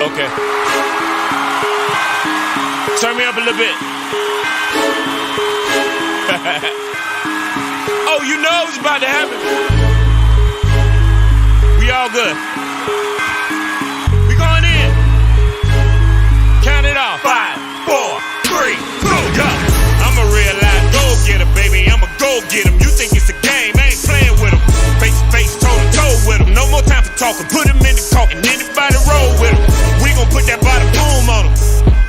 Okay. Turn me up a little bit. Oh, you know it's about to happen. We all good. We going in. Count it off. 5, 4, 3, 2, go. I'm a real life go-getter, baby. I'm a go-getter. You think it's a game, I ain't playing with them. Face to face, toe to toe with them. No more time for talking. Put them in the court and anybody roll with them. We gon' put that body boom on them.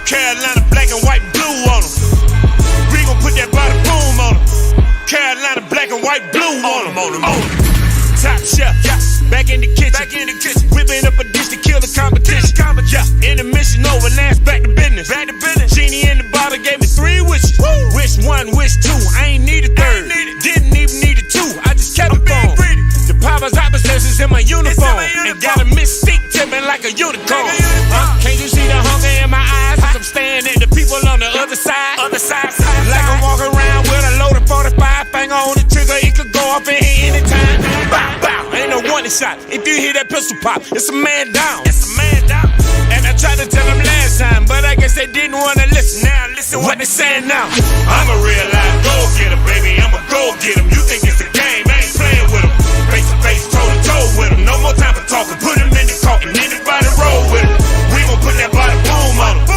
Carolina black and white blue on them. We gon' put that body boom on them. Carolina black and white blue on them. Top chef, yes. Back in the kitchen. Whipping up a dish to kill the competition. Yeah. Intermission over, now it's back to business. Genie in the bottle gave me 3 wishes. Woo. Wish 1, wish 2. I ain't need a third. Didn't even need a 2. I just kept it on. The powers opposites is in my uniform. And got a mystique to me like a unicorn. Can't you see the hunger in my eyes? I'm staring at the people on the other side. Like I'm walking around with a loaded 45. Finger on the trigger, it could go off in here anytime. Bow, bow, ain't no warning shot. If you hear that pistol pop, it's a man down. And I tried to tell them last time, but I guess they didn't want to listen. Now listen what they saying now. I'm a real life go-getter, baby. I'm a go-getter. You think it's a game, I ain't playing with them. Face to face, toe to toe with them. No more time for talking. Put them in the court and anybody roll with them. We gon' put that body boom on them.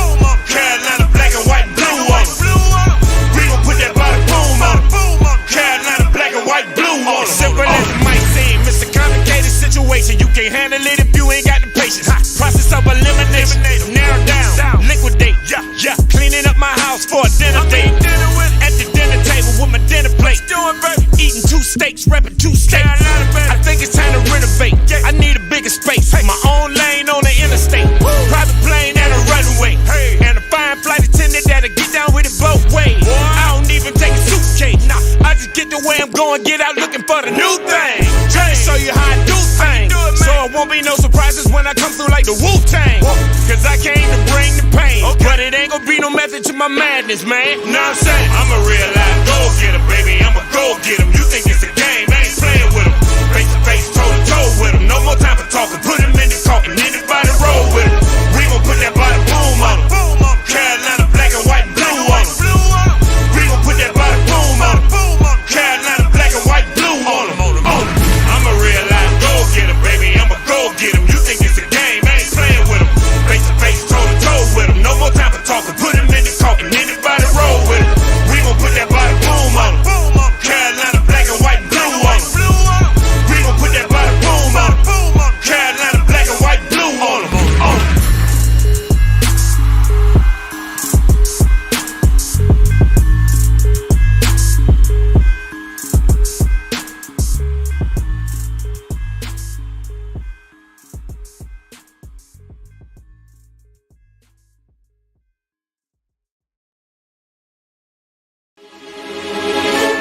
Carolina black and white blue on them. We gon' put that body boom on them. Carolina black and white blue on them. Simple as it might seem, it's a complicated situation. You can't handle it if you ain't got the patience. Process of elimination, narrow down, liquidate. Yeah, cleaning up my house for a dinner date. At the dinner table with my dinner plate. Eating 2 steaks, repping 2 states. I think it's time to renovate. I need a bigger space. My own lane on the interstate. Private plane and a runway. And a fine flight attendant that'll get down with it both ways. I don't even take a suitcase. I just get the way I'm going, get out looking for the new thing. Try to show you how I do things. So it won't be no surprises when I come through like the Wu-Tang. Cause I came to bring the pain. But it ain't gonna be no method to my madness, man. Know what I'm saying? I'm a real life go-getter, baby. I'm a go-getter. You think it's a game, I ain't playing with them. Face to face, toe to toe with them. No more time for talking. Put them in the court and anybody roll with them. We gon' put that body boom on them. Carolina black and white blue on them. We gon' put that body boom on them. Carolina black and white blue on them. I'm a real life go-getter, baby. I'm a go-getter. You think it's a game, I ain't playing with them. Face to face, toe to toe with them. No more time for talking. Put them in the court and anybody roll with them. We gon' put that body boom on them. Carolina black and white blue on them. We gon' put that body boom on them. Carolina black and white blue on them.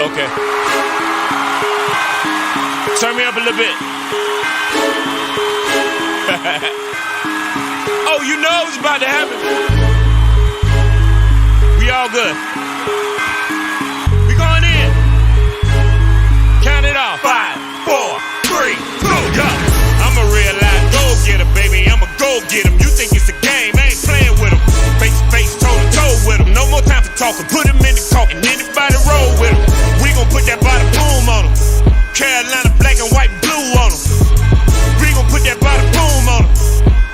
Okay. Turn me up a little bit. Oh, you know it's about to happen. We all good. We going in. Count it off. 5, 4, 3, 2, go. I'm a real life go-getter, baby. I'm a go-getter. You think it's a game, I ain't playing with them. Face to face, toe to toe with them. No more time for talking. Put them in the court and anybody roll with them. We gon' put that body boom on them. Carolina black and white blue on them. We gon' put that body boom on them.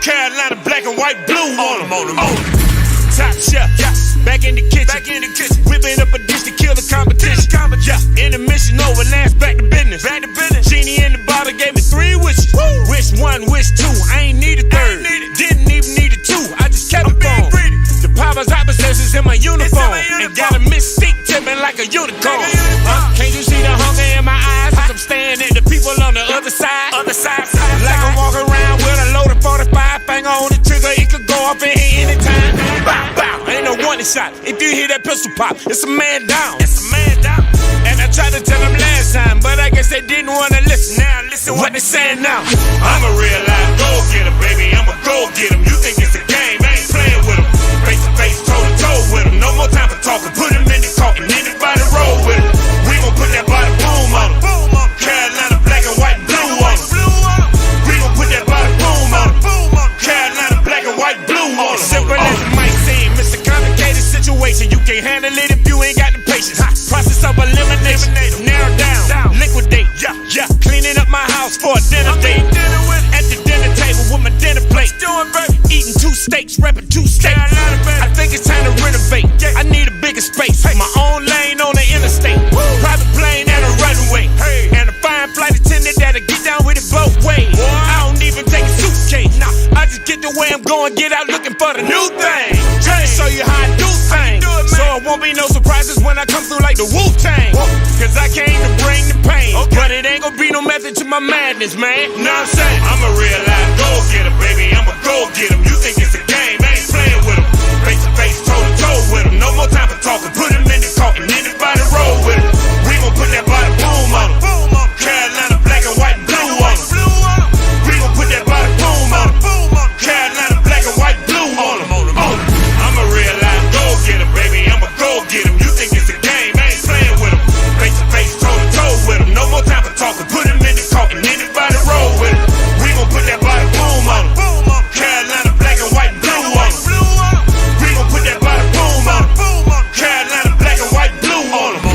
Carolina black and white blue on them. Top chef, back in the kitchen. Whipping up a dish to kill the competition. Yeah, intermission over, now it's back to business. Genie in the bottle gave me 3 wishes. Wish 1, wish 2. I ain't need a third. Didn't even need a 2. I just kept it on. The powers opposites is in my uniform. And got a mystique to me like a unicorn. Can't you see the hunger in my eyes? I'm staring at the people on the other side. Like I'm walking around with a loaded 45. Finger on the trigger, it could go off in here anytime. Bow, bow, ain't no warning shot. If you hear that pistol pop, it's a man down. And I tried to tell them last time, but I guess they didn't want to listen. Now listen what they saying now. I'm a real life go-getter, baby. I'm a go-getter. You think it's a game, I ain't playing with them. Face to face, toe to toe with them. No more time for talking. Put them in the court and anybody roll with them. We gon' put that body boom on them. Carolina black and white blue on them. We gon' put that body boom on them. Carolina black and white stakes, reppin' 2 states. I think it's time to renovate. I need a bigger space. My own lane on the interstate. Private plane and a runway. And a fine flight attendant that'll get down with it both ways. I don't even take a suitcase. I just get the way I'm going, get out looking for the new thing. Trying to show you how I do things. So it won't be no surprises when I come through like the Wu-Tang. Cause I came to bring the pain. But it ain't gonna be no method to my madness, man. Know what I'm saying? I'm a real life go-getter, baby. I'm a go-getter. You think it's a game, I ain't playing with them. Face to face, toe to toe with them. No more time for talking. Put them in the cart and anybody roll with them. We gon' put that body boom on them. Carolina black and white and blue on them. We gon' put that body boom on them. Carolina black and white blue on them. I'm a real life go-getter, baby. I'm a go-getter. You think it's a game, I ain't playing with them. Face to face, toe to toe with them. No more time for talking. Put them in the cart and anybody roll with them. We gon' put that body boom on them. Carolina black and white and blue on them. We gon' put that body boom on them. Carolina black and white blue on them.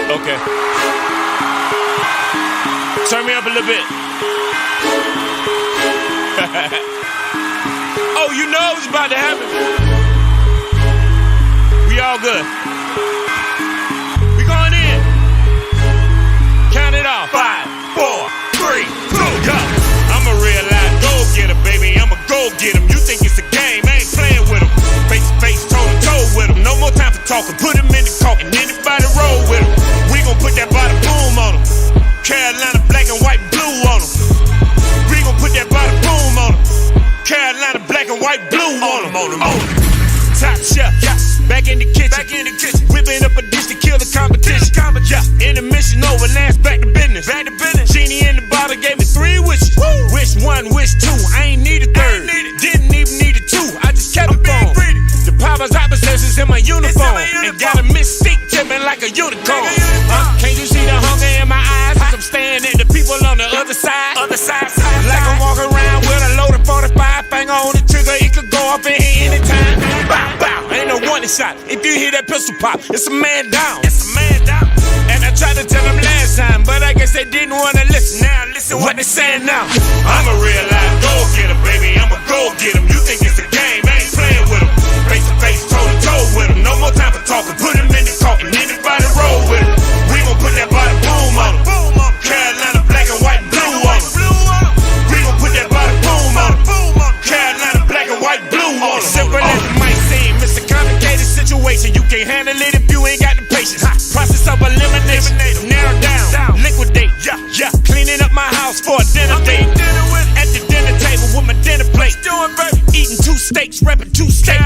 Okay. Turn me up a little bit. Oh, you know it's about to happen. We all good. We going in. Count it off. 5, 4, 3, 2, go. I'm a real life go-getter, baby. I'm a go-getter. You think it's a game, I ain't playing with them. Face to face, toe to toe with them. No more time for talking. Put them in the cart and anybody roll with them. We gon' put that body boom on them. Carolina black and white and blue on them. We gon' put that body boom on them. Carolina black and white blue on them. Top chef, back in the kitchen. Whipping up a dish to kill the competition. Intermission over, last back to business. Genie in the bottle gave me 3 wishes. Wish 1, wish 2. I ain't need a third. Didn't even need a 2. I just kept it on. The powers opposites is in my uniform. And got a mystique tipping like a unicorn. Can't you see the hunger in my eyes? As I'm staring at the people on the other side. Like I'm walking around with a loaded 45 finger on the trigger. It could go off in here anytime. Bow, bow. Ain't no warning shot. If you hear that pistol pop, it's a man down. And I tried to tell them last time, but I guess they didn't want to listen. Now listen what they saying now. I'm a real life go-getter, baby. I'm a go-getter. You think it's a game, I ain't playing with them. Face to face, toe to toe with them. No more time for talking. Put them in the cart and anybody roll with them. We gon' put that body boom on them. Carolina black and white and blue on them. We gon' put that body boom on them. Carolina black and white blue on them. Simple as it might seem, it's a complicated situation. You can't handle it if you ain't got the patience. Process of elimination, narrow down, liquidate. Cleaning up my house for a dinner date. At the dinner table with my dinner plate. Eating 2 steaks, reppin' 2 states.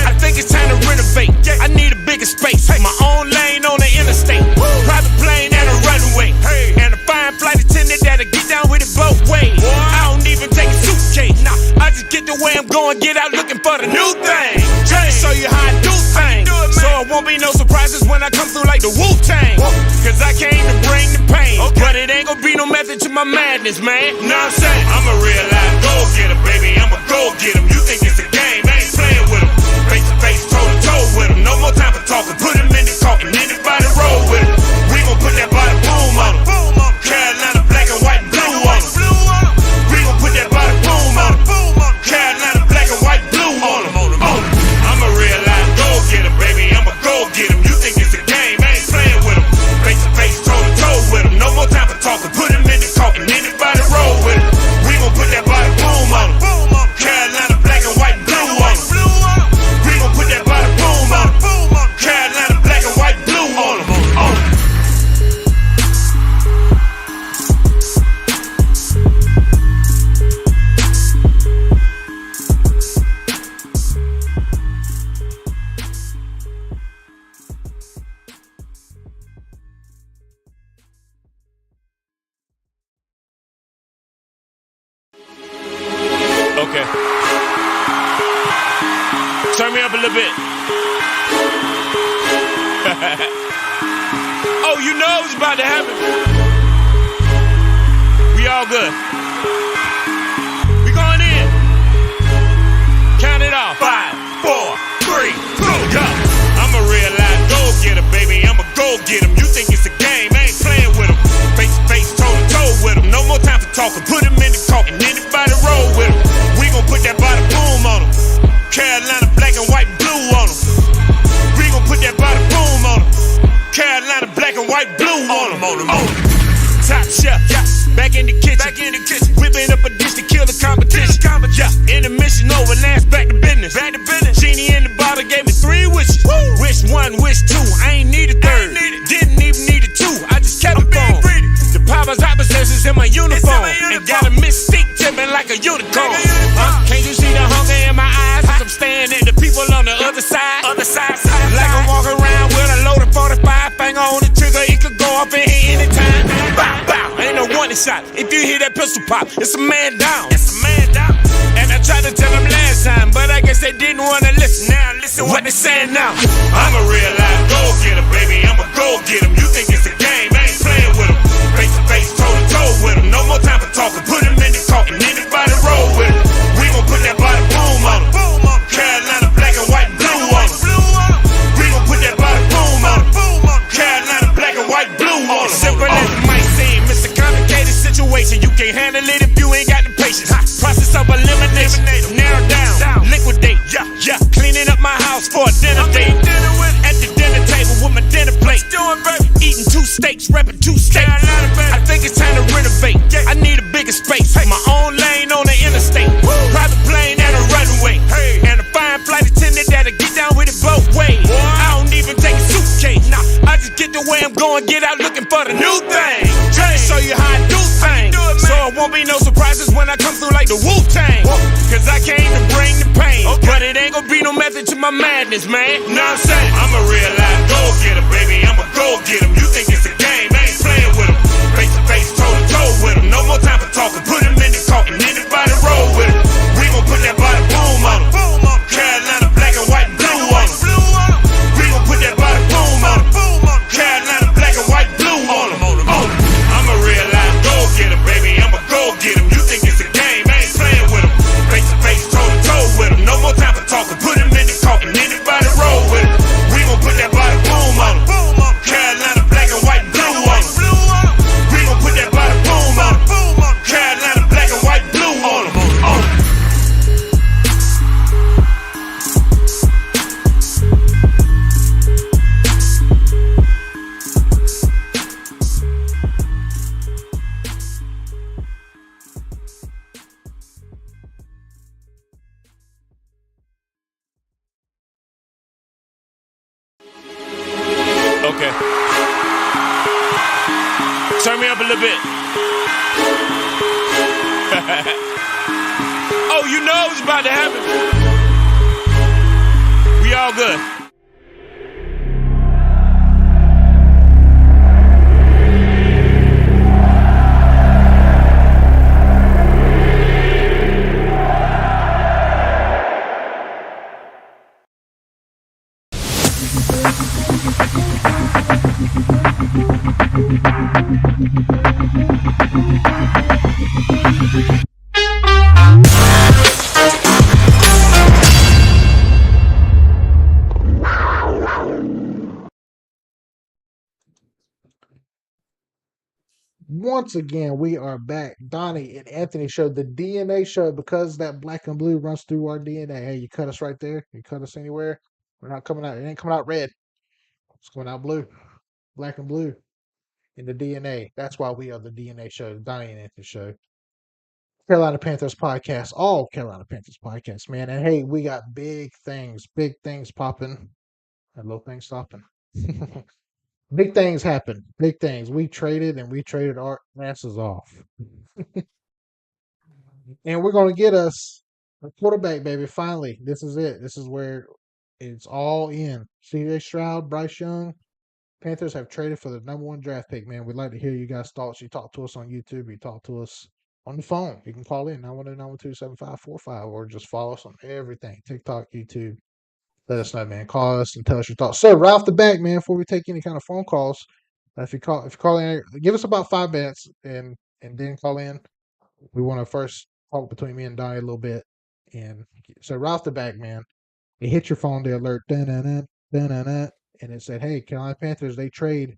I think it's time to renovate. I need a bigger space. My own lane on the interstate. Private plane and a runway. And a fine flight attendant that'll get down with it both ways. I don't even take a suitcase. I just get the way I'm going, get out looking for the new thing. Trying to show you how I do things. So it won't be no surprises when I come through like the Wu-Tang. Cause I came to bring the pain. But it ain't gonna be no method to my madness, man. Know what I'm saying? I'm a real life go-getter, baby. I'm a go-getter. You think it's a game, I ain't playing with them. Face to face, toe to toe with them. No more time for talking. Put them in the cart and anybody roll with them. We gon' put that body boom on them. Carolina black and white and blue on them. We gon' put that body boom on them. Carolina black and white blue on them. I'm a real life go-getter, baby. I'm a go-getter. You think it's a game, I ain't playing with them. Face to face, toe to toe with them. No more time for talking. Put them in the cart and anybody roll with them. We gon' put that body boom on them. Carolina black and white and blue on them. We gon' put that body boom on them. Carolina black and white blue on them. Okay. Turn me up a little bit. Oh, you know it's about to happen. all good. We going in. Count it off. 5, 4, 3, 2, go. I'm a real life go-getter, baby. I'm a go-getter. You think it's a game, I ain't playing with them. Face to face, toe to toe with them. No more time for talking. Put them in the coffin. Anybody roll with them. We gon' put that body boom on them. Carolina black and white and blue on them. We gon' put that body boom on them. Carolina black and white blue on them. Top chef, back in the kitchen. Whipping up a dish to kill the competition. Intermission over, last back to business. Genie in the bottle gave me 3 wishes. Wish 1, wish 2, I ain't need a third. Didn't even need a 2, I just kept it on. The powers opposites is in my uniform. And got a mystique tipping like a unicorn. Can't you see the hunger in my eyes? As I'm staring at the people on the other side. Like I'm walking around with a loaded 45. Finger on the trigger, it could go off in here anytime. Bow, bow, ain't no warning shot. If you hear that pistol pop, it's a man down. And I tried to tell them last time, but I guess they didn't want to listen. Now listen what they saying now. I'm a real life go-getter, baby. I'm a go-getter. You think it's a game, I ain't playing with them. Face to face, toe to toe with them. No more time for talking. Put them in the coffin. Anybody roll with them. We gon' put that body boom on them. Carolina black and white and blue on them. We gon' put that body boom on them. Carolina black and white and blue on them. Simple as it might seem, it's a complicated situation. You can't handle it if you ain't got the patience. Process of elimination, narrow down, liquidate. Cleaning up my house for a dinner date. At the dinner table with my dinner plate. Eating 2 steaks, repping 2 states. I think it's time to renovate. I need a bigger space. My own lane on the interstate. Private plane and a runway. And a fine flight attendant that'll get down with it both ways. I don't even take a suitcase. I just get the way I'm going, get out looking for the new thing. Try to show you how I do things. So it won't be no surprises when I come through like the Wu-Tang. Cause I came to bring the pain. But it ain't gonna be no method to my madness, man. Know what I'm saying? I'm a real life go-getter, baby. I'm a go-getter. You think it's a game, I ain't playing with them. Face to face, toe to toe with them. No more time for talking. Put them in the coffin. Anybody roll with them. We gon' put that body boom on them. Carolina black and white and blue on them. We gon' put that body boom on them. Carolina black and white and blue on them. I'm a real life go-getter, baby. I'm a go-getter. You think it's a game, I ain't playing with them. Face to face, toe to toe with them. No more time for talking. Put them in the coffin. Anybody roll with them. We gon' put that body boom on them. Carolina black and white and blue on them. We gon' put that body boom on them. Carolina black and white and blue on them. Okay. Turn me up a little bit. Oh, you know it's about to happen. We all good. Once again, we are back. Donnie and Anthony show, the DNA show, because that black and blue runs through our DNA. Hey, you cut us right there. You cut us anywhere. We're not coming out. It ain't coming out red. It's coming out blue. Black and blue in the DNA. That's why we are the DNA show, the Donnie and Anthony show. Carolina Panthers podcast. All Carolina Panthers podcasts, man. And hey, we got big things popping, and little things stopping. Big things happen. Big things. We traded our asses off. And we're going to get us a quarterback, baby. Finally, this is it. This is where it's all in. CJ Stroud, Bryce Young. Panthers have traded for the #1 draft pick, man. We'd like to hear you guys' thoughts. You talk to us on YouTube. You talk to us on the phone. You can call in 910-912-7545 or just follow us on everything. TikTok, YouTube. Let us know, man. Call us and tell us your thoughts. So right off the bat, man, before we take any kind of phone calls, if you call in, give us about 5 minutes and then call in. we want to first talk between me and Donnie a little bit. And so right off the back, man, it hit your phone, the alert, dun-dun-dun, dun-dun-dun, and it said, hey, Carolina Panthers, they trade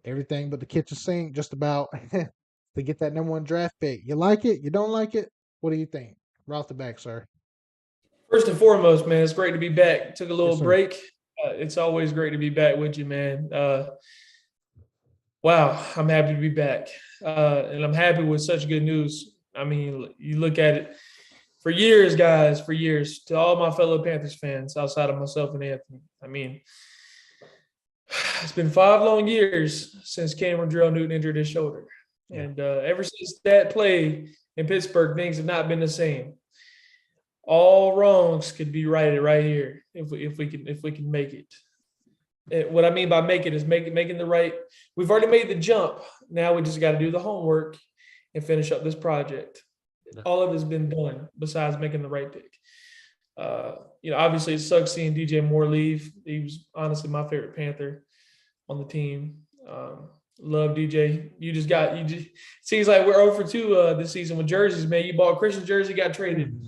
everything but the kitchen sink just about to get that number 1 draft pick. You like it? You don't like it? What do you think? Right off the back, sir. First and foremost, man, it's great to be back. Took a Yes, little sir. break. It's always great to be back with you, man. Wow, I'm happy to be back. And I'm happy with such good news. I mean, you look at it for years, guys, for years, to all my fellow Panthers fans outside of myself and Anthony. I mean, it's been 5 long years since Cameron Drill Newton injured his shoulder. Yeah. And ever since that play in Pittsburgh, things have not been the same. All wrongs could be righted right here if we can make it. What I mean by make it is making the right. We've already made the jump. Now we just got to do the homework and finish up this project. Yeah. All of it's been done besides making the right pick. Obviously it sucks seeing DJ Moore leave. He was honestly my favorite Panther on the team. Love DJ. Seems like we're 0 for 2 this season with jerseys, man. You bought Christian's jersey, got traded.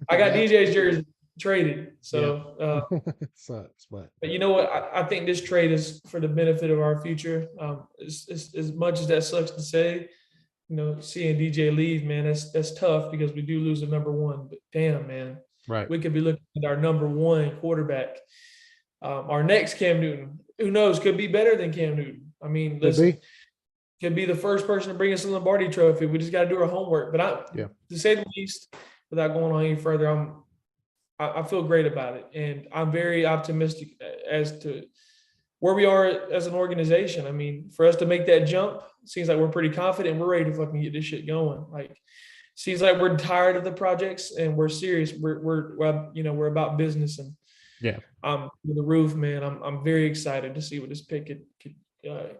I got DJ's jersey traded. So sucks, but you know what? I think this trade is for the benefit of our future. As much as that sucks to say, seeing DJ leave, man, that's tough because we do lose a number 1. But damn, man, right, we could be looking at our number 1 quarterback. Our next Cam Newton, who knows, could be better than Cam Newton. I mean, could be the first person to bring us a Lombardi trophy. We just got to do our homework. But to say the least, without going on any further, I feel great about it, and I'm very optimistic as to where we are as an organization. I mean, for us to make that jump, seems like we're pretty confident. We're ready to fucking get this shit going. Like, seems like we're tired of the projects and we're serious. We're about business, and with the roof, man. I'm very excited to see what this pick could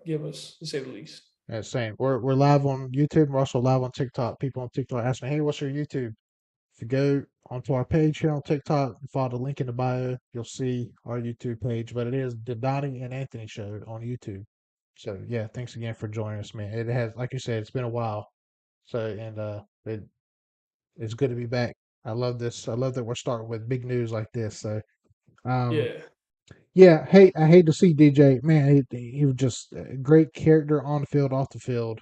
give us, to say the least. Yeah, same. We're live on YouTube. We're also live on TikTok. People on TikTok ask me, "Hey, what's your YouTube?" If you go onto our page here on TikTok, follow the link in the bio, you'll see our YouTube page. But it is the Donnie and Anthony Show on YouTube. So yeah, thanks again for joining us, man. It has, like you said, it's been a while. So it's good to be back. I love this. I love that we're starting with big news like this. So yeah. Hey, I hate to see DJ. Man, he was just a great character on the field, off the field.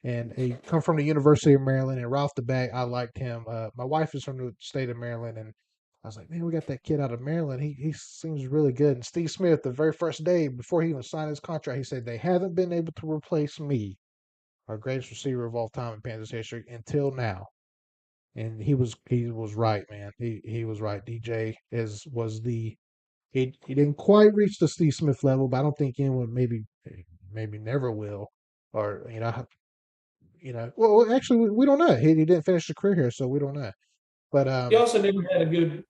And he come from the University of Maryland. And right off the bat, I liked him. My wife is from the state of Maryland, and I was like, man, we got that kid out of Maryland. He seems really good. And Steve Smith, the very first day before he even signed his contract, he said they haven't been able to replace me, our greatest receiver of all time in Panthers history, until now. And he was right, man. He was right. DJ was the he didn't quite reach the Steve Smith level, but I don't think anyone maybe never will, or well, actually, we don't know. He didn't finish the career here, so we don't know. But he also never had a good.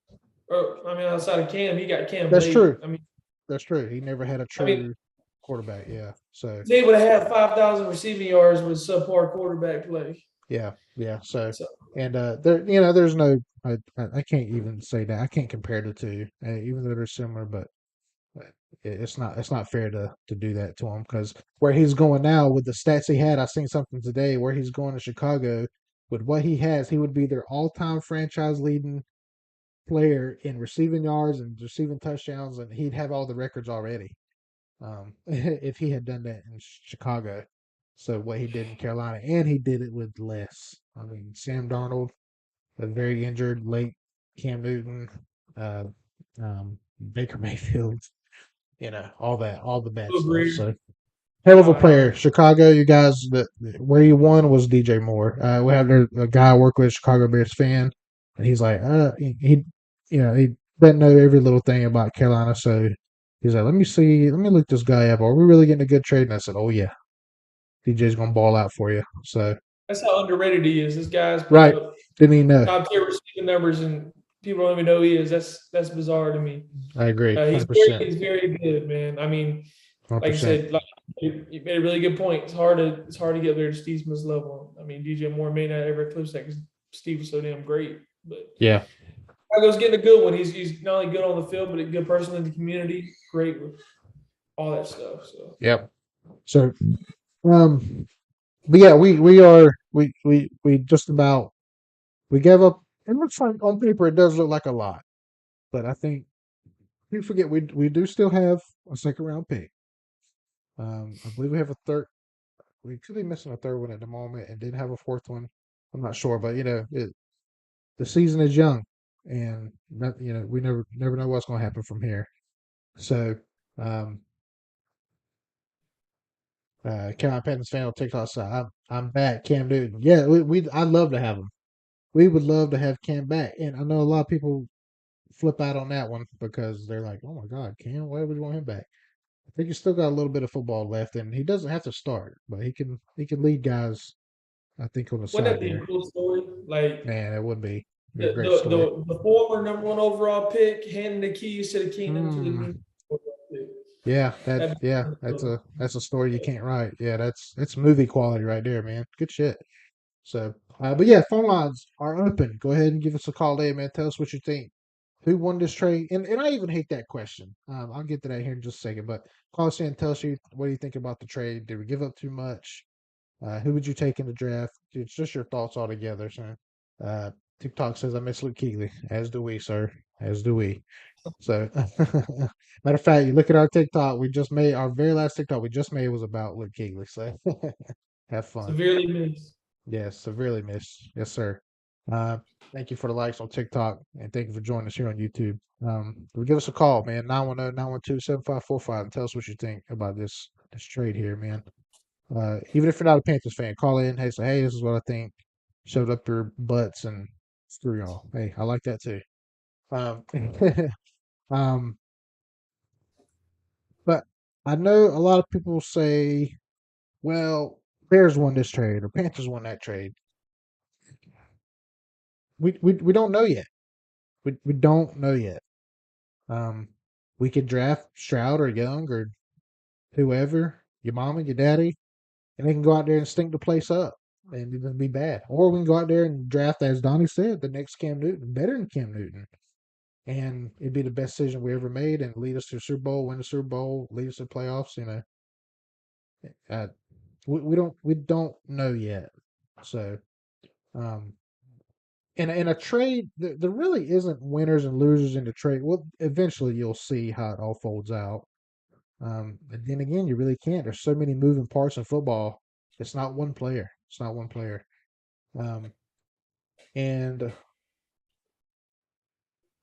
Outside of Cam, he got Cam that's late. true. I mean, that's true. He never had a true quarterback. Yeah, so he's able to have 5,000 receiving yards with subpar quarterback play. yeah. So and there's no. I can't even say that. I can't compare the two, even though they're similar, but. It's not fair to do that to him, because where he's going now with the stats he had, I seen something today where he's going to Chicago with what he has, he would be their all-time franchise leading player in receiving yards and receiving touchdowns, and he'd have all the records already if he had done that in Chicago. So what he did in Carolina, and he did it with less. I mean, Sam Darnold, a very injured late Cam Newton, uh, Baker Mayfield. All the bad stuff. So, hell of a player. Chicago, you guys, where he won was DJ Moore. We have a guy I work with, Chicago Bears fan, and he's like, he doesn't know every little thing about Carolina, so he's like, let me look this guy up. Are we really getting a good trade? And I said, oh yeah, DJ's gonna ball out for you. So that's how underrated he is. This guy's right. Didn't even know top tier receiving numbers, and people don't even know who he is. That's bizarre to me. I agree. He's very good, man. I mean, 100%. like I said, you made a really good point. It's hard to get there to Steve Smith's level. I mean, DJ Moore may not ever eclipse that because Steve was so damn great. But yeah, Chicago's getting a good one. He's not only good on the field, but a good person in the community. Great with all that stuff. So yep. So, But yeah, we just about we gave up. It looks like on paper it does look like a lot, but I think you forget we do still have a second round pick. I believe we have a third. We could be missing a third one at the moment, and didn't have a fourth one. I'm not sure, but the season is young, and we never know what's going to happen from here. So, um, Carolina Panthers fan on TikTok said, I'm back, Cam Newton. Yeah, I'd love to have him. We would love to have Cam back, and I know a lot of people flip out on that one because they're like, oh my God, Cam, why would you want him back? I think he's still got a little bit of football left, and he doesn't have to start, but he can lead guys. I think on the Wouldn't side that be a there. cool story? Like Man, it would be a the great the story. the, the former number one overall pick handing the keys to the kingdom to the Hmm. new overall pick. Yeah, That'd be cool. that's a story you can't write. Yeah, that's movie quality right there, man. Good shit. So, but yeah, phone lines are open. Go ahead and give us a call there, man. Tell us what you think. Who won this trade? And I even hate that question. I'll get to that here in just a second. But call us in and tell us what do you think about the trade? Did we give up too much? Who would you take in the draft? It's just your thoughts altogether, son. Uh, TikTok says I miss Luke Kuechly, as do we, sir, as do we. So, matter of fact, you look at our TikTok. We just made our very last TikTok we just made was about Luke Kuechly. So, have fun. Severely missed. Yes, severely missed. Yes, sir. Uh, thank you for the likes on TikTok and thank you for joining us here on YouTube. Give us a call, man. 910-912-7545 and tell us what you think about this trade here, man. Even if you're not a Panthers fan, call in. Hey, say, hey, this is what I think. Showed up your butts and screw y'all. Hey, I like that too. Um, um, but I know a lot of people say, well, Bears won this trade or Panthers won that trade. We don't know yet. We don't know yet. Um, we could draft Stroud or Young or whoever, your mama, your daddy, and they can go out there and stink the place up and it'll be bad. Or we can go out there and draft, as Donnie said, the next Cam Newton, better than Cam Newton. And it'd be the best decision we ever made and lead us to the Super Bowl, win the Super Bowl, lead us to the playoffs. Uh, we don't know yet. So, um, in a trade, there really isn't winners and losers in the trade. Well, eventually you'll see how it all folds out. And then again, you really can't. There's so many moving parts in football. It's not one player. It's not one player. Um, and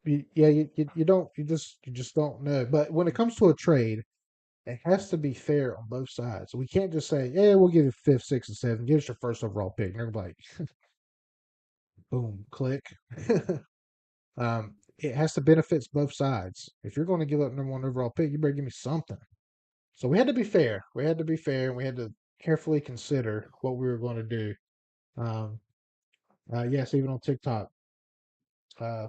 yeah, you just don't know. But when it comes to a trade, it has to be fair on both sides. So we can't just say, "Yeah, we'll give you fifth, sixth, and seventh. Give us your first overall pick." And everybody, boom, click. It has to benefit both sides. If you're going to give up number one overall pick, you better give me something. So we had to be fair. We had to be fair, and we had to carefully consider what we were going to do. Um, yes, even on TikTok, uh,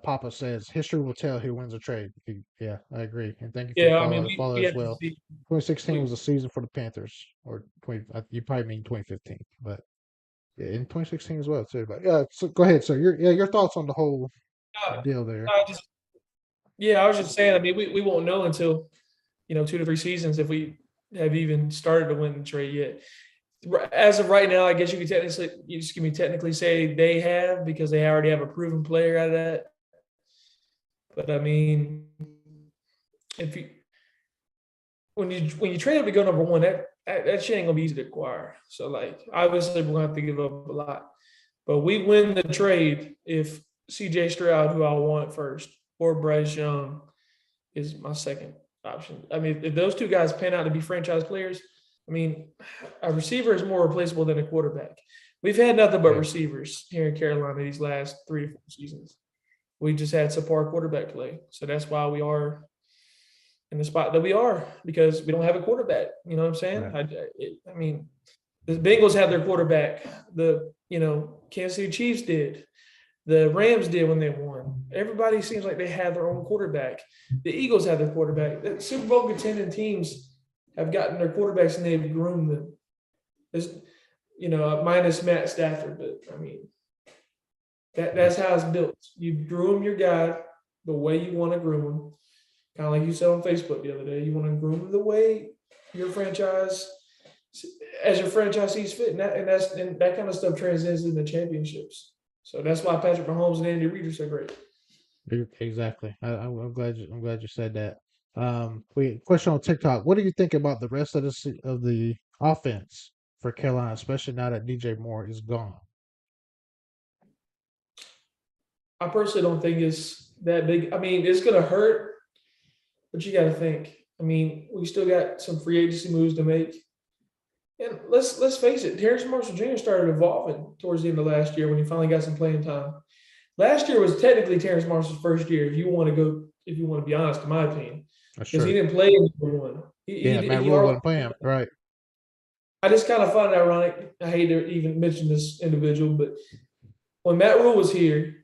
Papa says history will tell who wins a trade. Yeah, I agree, and thank you for the Yeah, I mean, follow we as have to well. see. 2016 We, was a season for the Panthers, or 20. You probably mean 2015, but yeah, in 2016 as well too. But yeah, so go ahead, sir. Your thoughts on the whole uh, deal there? I just, yeah, I was just saying. I mean, we won't know until 2 to 3 seasons if we have even started to win the trade yet. As of right now, I guess you can technically say they have because they already have a proven player out of that. But I mean, if you when you trade up to go number one, that shit ain't gonna be easy to acquire. So like, obviously, we're gonna have to give up a lot. But we win the trade if CJ Stroud, who I want first, or Bryce Young is my second option. I mean, if those two guys pan out to be franchise players, I mean, a receiver is more replaceable than a quarterback. We've had nothing but Yeah, receivers here in Carolina these last 3 to 4 seasons. We just had subpar quarterback play. So that's why we are in the spot that we are because we don't have a quarterback. You know what I'm saying? right. I mean, the Bengals had their quarterback. The Kansas City Chiefs did. The Rams did when they won. Everybody seems like they have their own quarterback. The Eagles have their quarterback. The Super Bowl contending teams have gotten their quarterbacks and they've groomed them. It's, minus Matt Stafford, but I mean, that's how it's built. You groom your guy the way you want to groom him. Kind of like you said on Facebook the other day. You want to groom him the way your franchise as your franchise sees fit, and that kind of stuff transcends into championships. So that's why Patrick Mahomes and Andy Reid are so great. Exactly. I'm glad you said that. Question on TikTok. What do you think about the rest of the offense for Carolina, especially now that DJ Moore is gone? I personally don't think it's that big. I mean, it's going to hurt, but you got to think. I mean, we still got some free agency moves to make. And let's face it, Terrence Marshall Jr. started evolving towards the end of last year when he finally got some playing time. Last year was technically Terrence Marshall's first year, if you want to be honest, in my opinion. Because he didn't play in number one. Matt Rule wasn't playing, right. I just kind of find it ironic. I hate to even mention this individual, but when Matt Rule was here,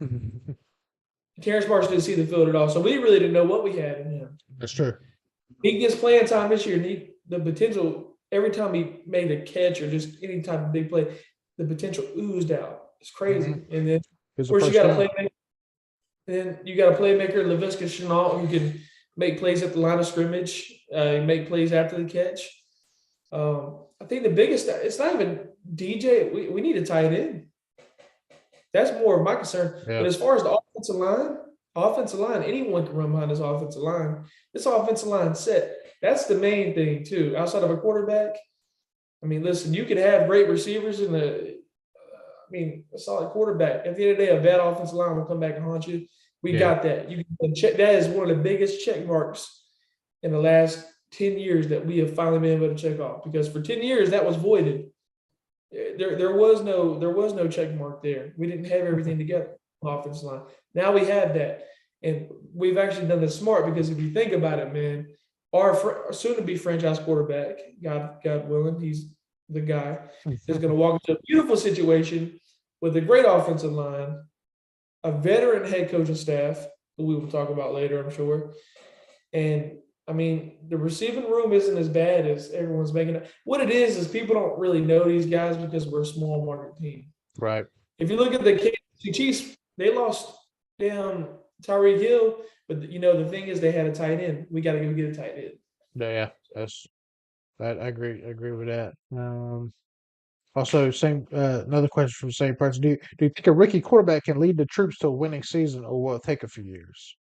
Terrence Marshall didn't see the field at all. So we really didn't know what we had in him. That's true. He gets playing time this year, and the potential, every time he made a catch or just any type of big play, the potential oozed out. It's crazy. Mm-hmm. And then, of course, you got a playmaker. Then you got a playmaker, Laviska Shenault, who can make plays at the line of scrimmage, make plays after the catch. I think the biggest, it's not even DJ. We need a tight end. That's more of my concern. Yeah. But as far as the offensive line, anyone can run behind this offensive line. This offensive line set. That's the main thing, too. Outside of a quarterback, I mean, listen, you can have great receivers and a solid quarterback. At the end of the day, a bad offensive line will come back and haunt you. We got that. You can check. That is one of the biggest check marks in the last 10 years that we have finally been able to check off. Because for 10 years, that was voided. There was no check mark there. We didn't have everything together on the offensive line. Now we have that. And we've actually done this smart because if you think about it, man, our soon-to-be franchise quarterback, God willing, he's the guy, is going to walk into a beautiful situation with a great offensive line, a veteran head coaching staff, who we will talk about later, I'm sure. And, I mean, the receiving room isn't as bad as everyone's making it. What it is people don't really know these guys because we're a small market team. Right. If you look at the Kansas City Chiefs, they lost down Tyreek Hill, but, the thing is they had a tight end. We got to go get a tight end. Yeah, I agree with that. Also, another question from the same person. Do you think a rookie quarterback can lead the troops to a winning season, or will it take a few years?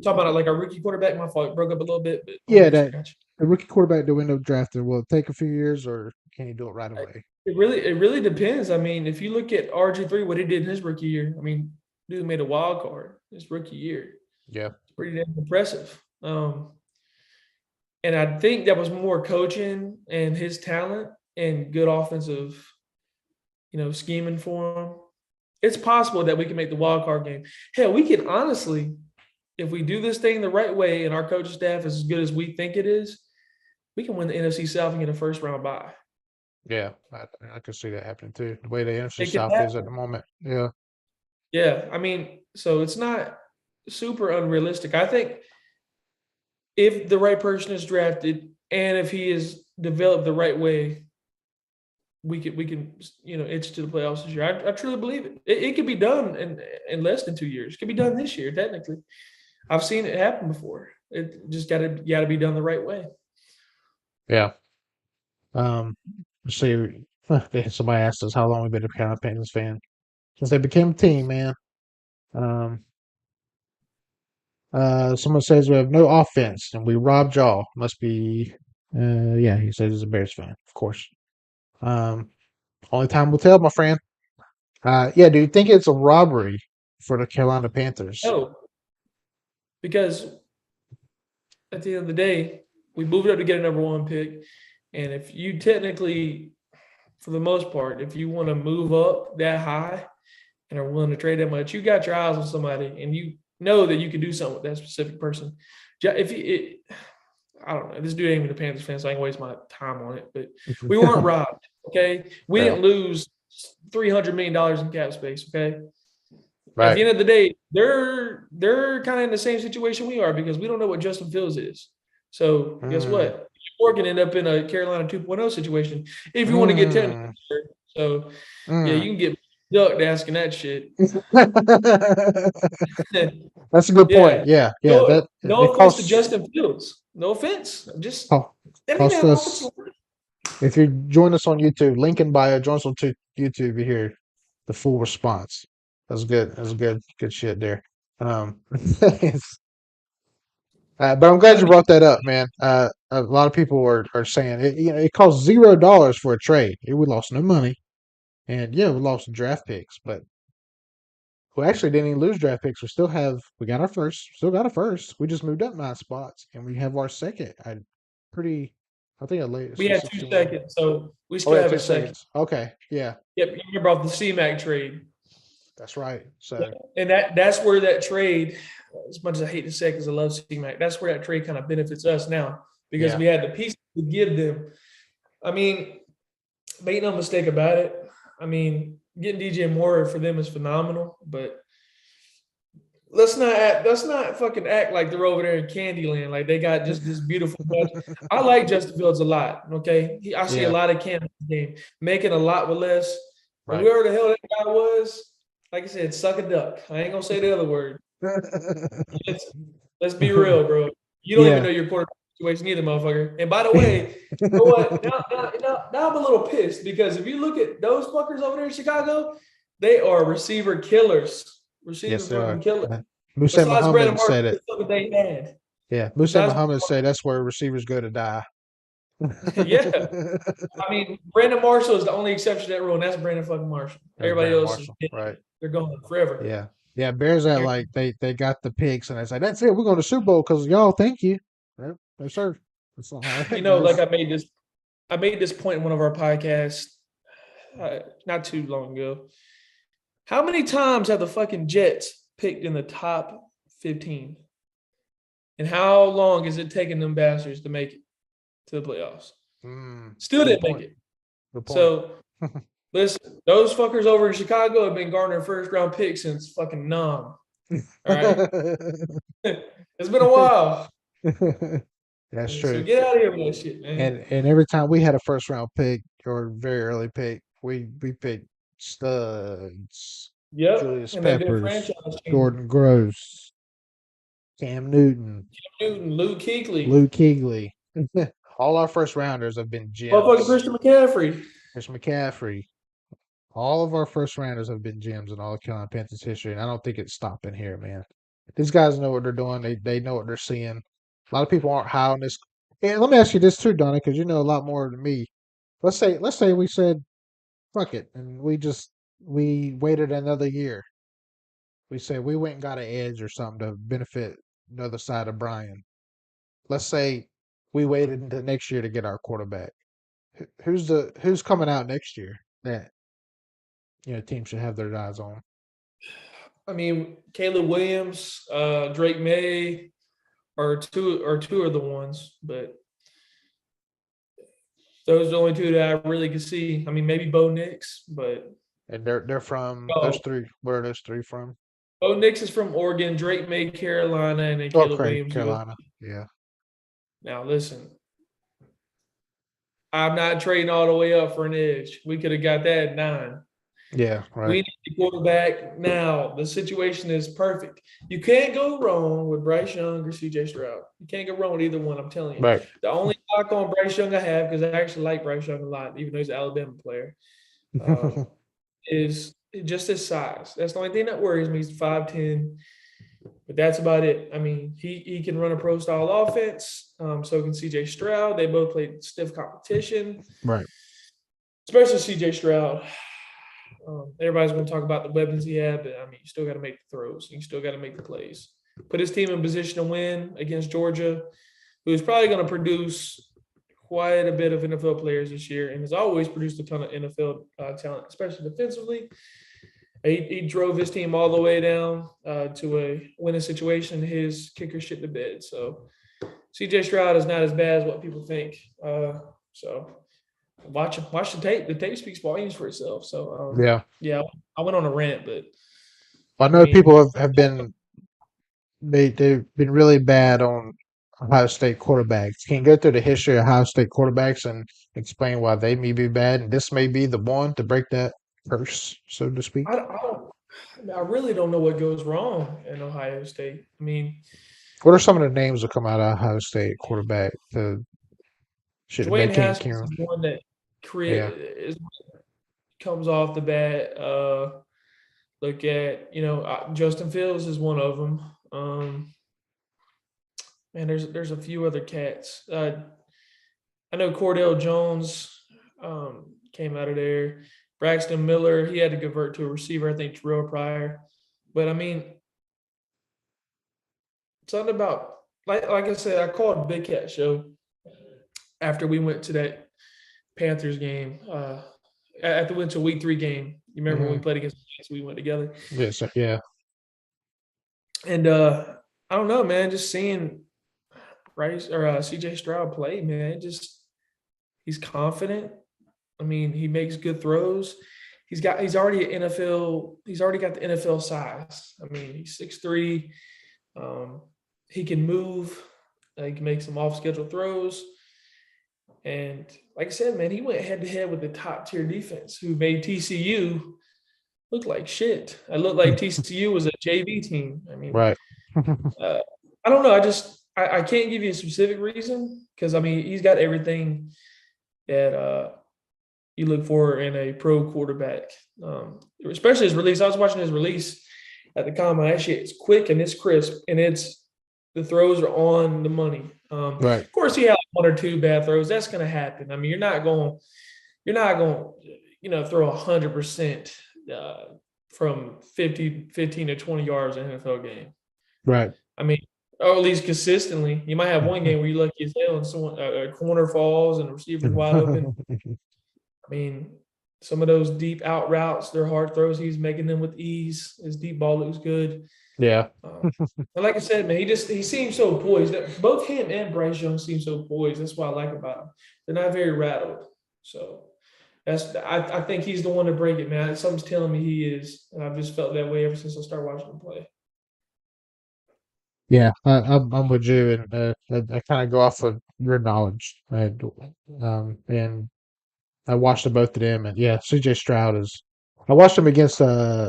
Talk about it like a rookie quarterback. My fault, it broke up a little bit. But the rookie quarterback to end up drafting, will it take a few years, or can he do it right away? It really depends. I mean, if you look at RG3, what he did in his rookie year, I mean, dude made a wild card his rookie year. Yeah, it's pretty damn impressive. And I think that was more coaching and his talent and good offensive, scheming for him. It's possible that we can make the wild card game. Hell, we can honestly, if we do this thing the right way and our coaching staff is as good as we think it is, we can win the NFC South and get a first round bye. Yeah, I could see that happening too. The way the NFC South is at the moment. Yeah. Yeah, I mean, so it's not super unrealistic. I think if the right person is drafted and if he is developed the right way, we can itch to the playoffs this year. I truly believe it. It could be done in less than 2 years. It could be done this year, technically. I've seen it happen before. It just got to be done the right way. Yeah. Let's see. Somebody asked us how long we've been a Carolina Panthers fan. Since they became a team, man. Someone says we have no offense and we robbed y'all. Must be, he says he's a Bears fan, of course. Only time will tell, my friend. Do you think it's a robbery for the Carolina Panthers? No, because at the end of the day, we moved up to get a number one pick, and if you technically, for the most part, if you want to move up that high and are willing to trade that much, you got your eyes on somebody, and you know that you can do something with that specific person. I don't know. This dude ain't even a Panthers fan, so I can waste my time on it. But we weren't robbed, okay? We didn't lose $300 million in cap space, okay? Right. At the end of the day, they're kind of in the same situation we are because we don't know what Justin Fields is. So guess what? Or can end up in a Carolina 2.0 situation if you want to get 10. So, you can get ducked asking that shit. That's a good point. Yeah. No, That no it offense to costs Justin Fields. No offense. Just that nigga cost have us. offensive line. If you join us on YouTube, link in bio, join us on YouTube, you hear the full response. That's good. That's good shit there. But I'm glad I you mean, brought that up, man. A lot of people are saying it. It costs $0 for a trade. We lost no money, and yeah, we lost draft picks, but we actually didn't even lose draft picks. We got our first, still got a first. We just moved up 9 spots, and we have our second. I think I laid we so had 2 61. seconds, so we Oh, we still had have two a second. seconds. Okay, yeah, Yep, you remember off the C-Mac trade. that's right. So And that's where that trade, as much as I hate to say because I love C-Mac, that's where that trade kind of benefits us now because yeah, we had the pieces to give them. I mean, make no mistake about it. I mean, getting DJ Moore for them is phenomenal, but let's not fucking act like they're over there in Candyland. Like they got just this beautiful touch. I like Justin Fields a lot. Okay. I see a yeah, lot of Cam in the game, making a lot with less. And right. whoever the hell that guy was, like I said, suck a duck. I ain't gonna say the other word. Let's be real, bro. You don't even Yeah. know your quarterback situation either, motherfucker. And by the way, you know what? Now I'm a little pissed because if you look at those fuckers over there in Chicago, they are receiver killers. Receiver Yes, they fucking are. killers. Musa Besides Brandon Muhammad Marshall, said it. that's what they had. Yeah, Musa Besides, Muhammad said that's where receivers go to die. yeah. I mean, Brandon Marshall is the only exception to that rule, and that's Brandon fucking Marshall. That's Everybody Brandon else is Marshall, dead. right? They're gone forever. Yeah, yeah. Bears at like they got the picks and they say that's it. We're going to Super Bowl because y'all. Thank you. Yep. No sir. That's not how that Like goes. I made this point in one of our podcasts not too long ago. How many times have the fucking Jets picked in the top 15? And how long is it taking them bastards to make it to the playoffs? Still Good didn't point. make it. Good point. So listen, those fuckers over in Chicago have been garnering first round picks since fucking Nom. All right. It's been a while. That's So true. get out of here with that shit, man. And every time we had a first round pick or very early pick, we picked studs. Yep. Julius And they've been Peppers, franchise changing. Jordan Gross, Cam Newton, Newton, Luke Kuechly, Luke Kuechly. All our first rounders have been motherfucking gems. Christian McCaffrey. Chris McCaffrey. All of our first rounders have been gems in all of Carolina Panthers history, and I don't think it's stopping here, man. These guys know what they're doing. They know what they're seeing. A lot of people aren't high on this. And let me ask you this too, Donnie, because you know a lot more than me. Let's say we said fuck it, and we waited another year. We said we went and got an edge or something to benefit the other side of Brian. Let's say we waited until next year to get our quarterback. Who's coming out next year that teams should have their eyes on? I mean, Caleb Williams, Drake May are two of the ones, but those are the only two that I really could see. I mean, maybe Bo Nix, but And they're from those oh, three. Where are those three from? Bo Nix is from Oregon, Drake May, Carolina, and then Oh, Caleb Williams, USC. Carolina. Yeah. Now listen, I'm not trading all the way up for an edge. We could have got that at 9. Yeah. We Right. need a quarterback now. The situation is perfect. You can't go wrong with Bryce Young or CJ Stroud. You can't go wrong with either one. I'm telling you. Right. The only knock on Bryce Young I have, because I actually like Bryce Young a lot, even though he's an Alabama player, is just his size. That's the only thing that worries me. He's 5'10", but that's about it. I mean, he can run a pro style offense. So can CJ Stroud. They both played stiff competition. Right. Especially CJ Stroud. Everybody's going to talk about the weapons he had, but I mean, you still got to make the throws. You still got to make the plays. Put his team in position to win against Georgia, who's probably going to produce quite a bit of NFL players this year and has always produced a ton of NFL talent, especially defensively. He drove his team all the way down to a winning situation. His kicker shit the bed. So CJ Stroud is not as bad as what people think. So watch the tape. The tape speaks volumes for itself. So yeah, I went on a rant, but I know people have been they've been really bad on Ohio State quarterbacks. Can you go through the history of Ohio State quarterbacks and explain why they may be bad? And this may be the one to break that curse, so to speak. I really don't know what goes wrong in Ohio State. I mean, what are some of the names that come out of Ohio State quarterback? Dwayne Can't Haskins is one that Yeah. comes off the bat. Look at Justin Fields is one of them. Man, there's a few other cats. I know Cordell Jones came out of there. Braxton Miller, he had to convert to a receiver. I think Terrell Pryor, but I mean, something about like I said, I called Big Cat Show after we went to that Panthers game. After we went to Week 3 game, you remember when we played against the Jets? We went together. Yes, yeah. And I don't know, man. Just seeing Bryce or CJ Stroud play, man. He's confident. I mean, he makes good throws. He's already got the NFL size. I mean, he's 6'3". He can move. He can make some off-schedule throws. And like I said, man, he went head-to-head with the top-tier defense who made TCU look like shit. I looked like TCU was a JV team. I mean, right. I don't know. I can't give you a specific reason because, I mean, he's got everything that you look for in a pro quarterback, especially his release. I was watching his release at the combine. That shit is quick and it's crisp, and the throws are on the money. Right. Of course, he had one or two bad throws. That's going to happen. I mean, you're not going throw 100% from 15 to 20 yards in an NFL game. Right. I mean, or at least consistently. You might have one game where you lucky as hell and someone a corner falls and the receiver's wide open. I mean, some of those deep out routes, they're hard throws. He's making them with ease. His deep ball looks good. Yeah. And like I said, man, he seems so poised. Both him and Bryce Young seem so poised. That's what I like about him. They're not very rattled. So I think he's the one to break it, man. Something's telling me he is, and I've just felt that way ever since I started watching him play. Yeah, I'm with you, and I kind of go off of your knowledge, and I watched both of them, and yeah, CJ Stroud is. I watched him against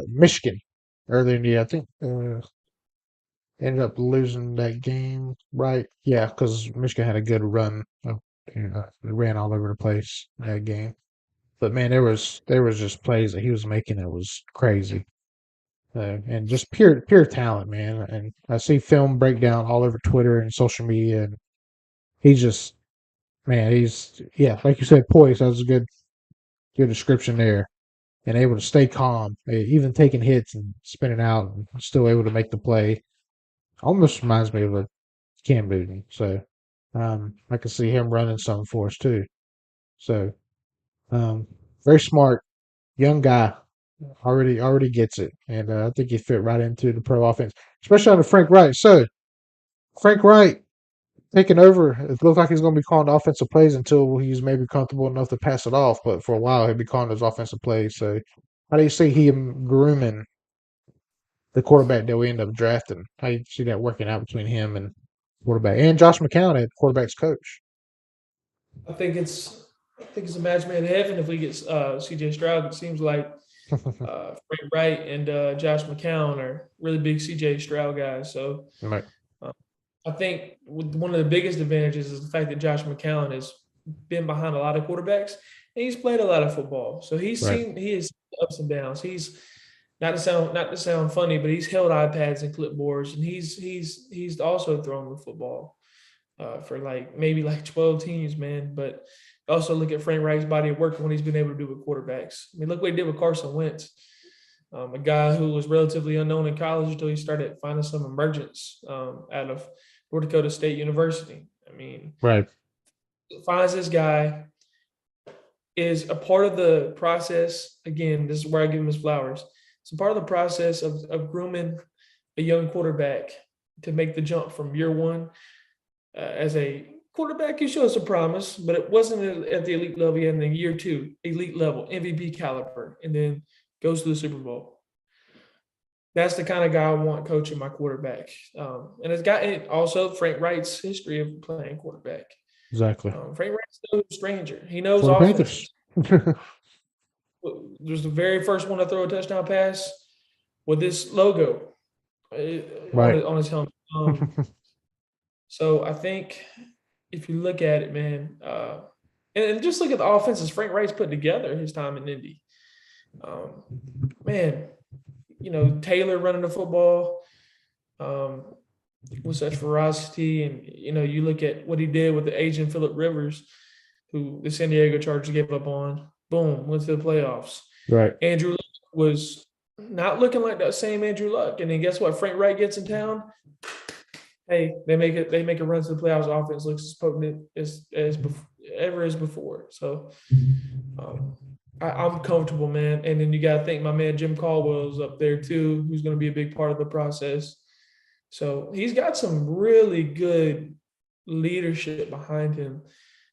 Michigan earlier in the year. I think ended up losing that game, right? Yeah, because Michigan had a good run. They ran all over the place that game. But man, there was just plays that he was making that was crazy. And just pure talent, man. And I see film breakdown all over Twitter and social media, and he's just, man, like you said, poised. That was a good description there, and able to stay calm, even taking hits and spinning out, and still able to make the play. Almost reminds me of a Cam Newton. So I can see him running something for us too. So very smart, young guy. Already gets it, and I think he fit right into the pro offense, especially under Frank Wright. So Frank Wright taking over, it looks like he's going to be calling offensive plays until he's maybe comfortable enough to pass it off. But for a while, he'll be calling those offensive plays. So how do you see him grooming the quarterback that we end up drafting? How do you see that working out between him and quarterback and Josh McCown at quarterback's coach? I think it's a match made in heaven if we get CJ Stroud. It seems like Frank Wright and Josh McCown are really big CJ Stroud guys. So Right. I think one of the biggest advantages is the fact that Josh McCown has been behind a lot of quarterbacks and he's played a lot of football. So he has ups and downs. He's not to sound funny, but he's held iPads and clipboards, and he's also thrown the football for maybe 12 teams, man. But also look at Frank Wright's body of work and what he's been able to do with quarterbacks. I mean, look what he did with Carson Wentz, a guy who was relatively unknown in college until he started finding some emergence out of North Dakota State University. I mean, Right. Finds this guy, is a part of the process. Again, this is where I give him his flowers. It's a part of the process of grooming a young quarterback to make the jump from year one. As a quarterback, he showed some promise, but it wasn't at the elite level yet. And then year two, elite level, MVP caliber, and then goes to the Super Bowl. That's the kind of guy I want coaching my quarterback. And it's got also Frank Wright's history of playing quarterback. Exactly. Frank Wright's no stranger. He knows For the offense. Panthers. was the very first one to throw a touchdown pass with this logo on his helmet. So I think if you look at it, man, and just look at the offenses Frank Reich's put together his time in Indy. Man, Taylor running the football with such ferocity, and you look at what he did with the agent Phillip Rivers, who the San Diego Chargers gave up on. Boom, went to the playoffs. Right. Andrew Luck was not looking like that same Andrew Luck, and then guess what? Frank Reich gets in town. Hey, they make a run to the playoffs. Offense looks as potent as ever as before. So I'm comfortable, man. And then you got to think my man Jim Caldwell's up there too, who's going to be a big part of the process. So he's got some really good leadership behind him,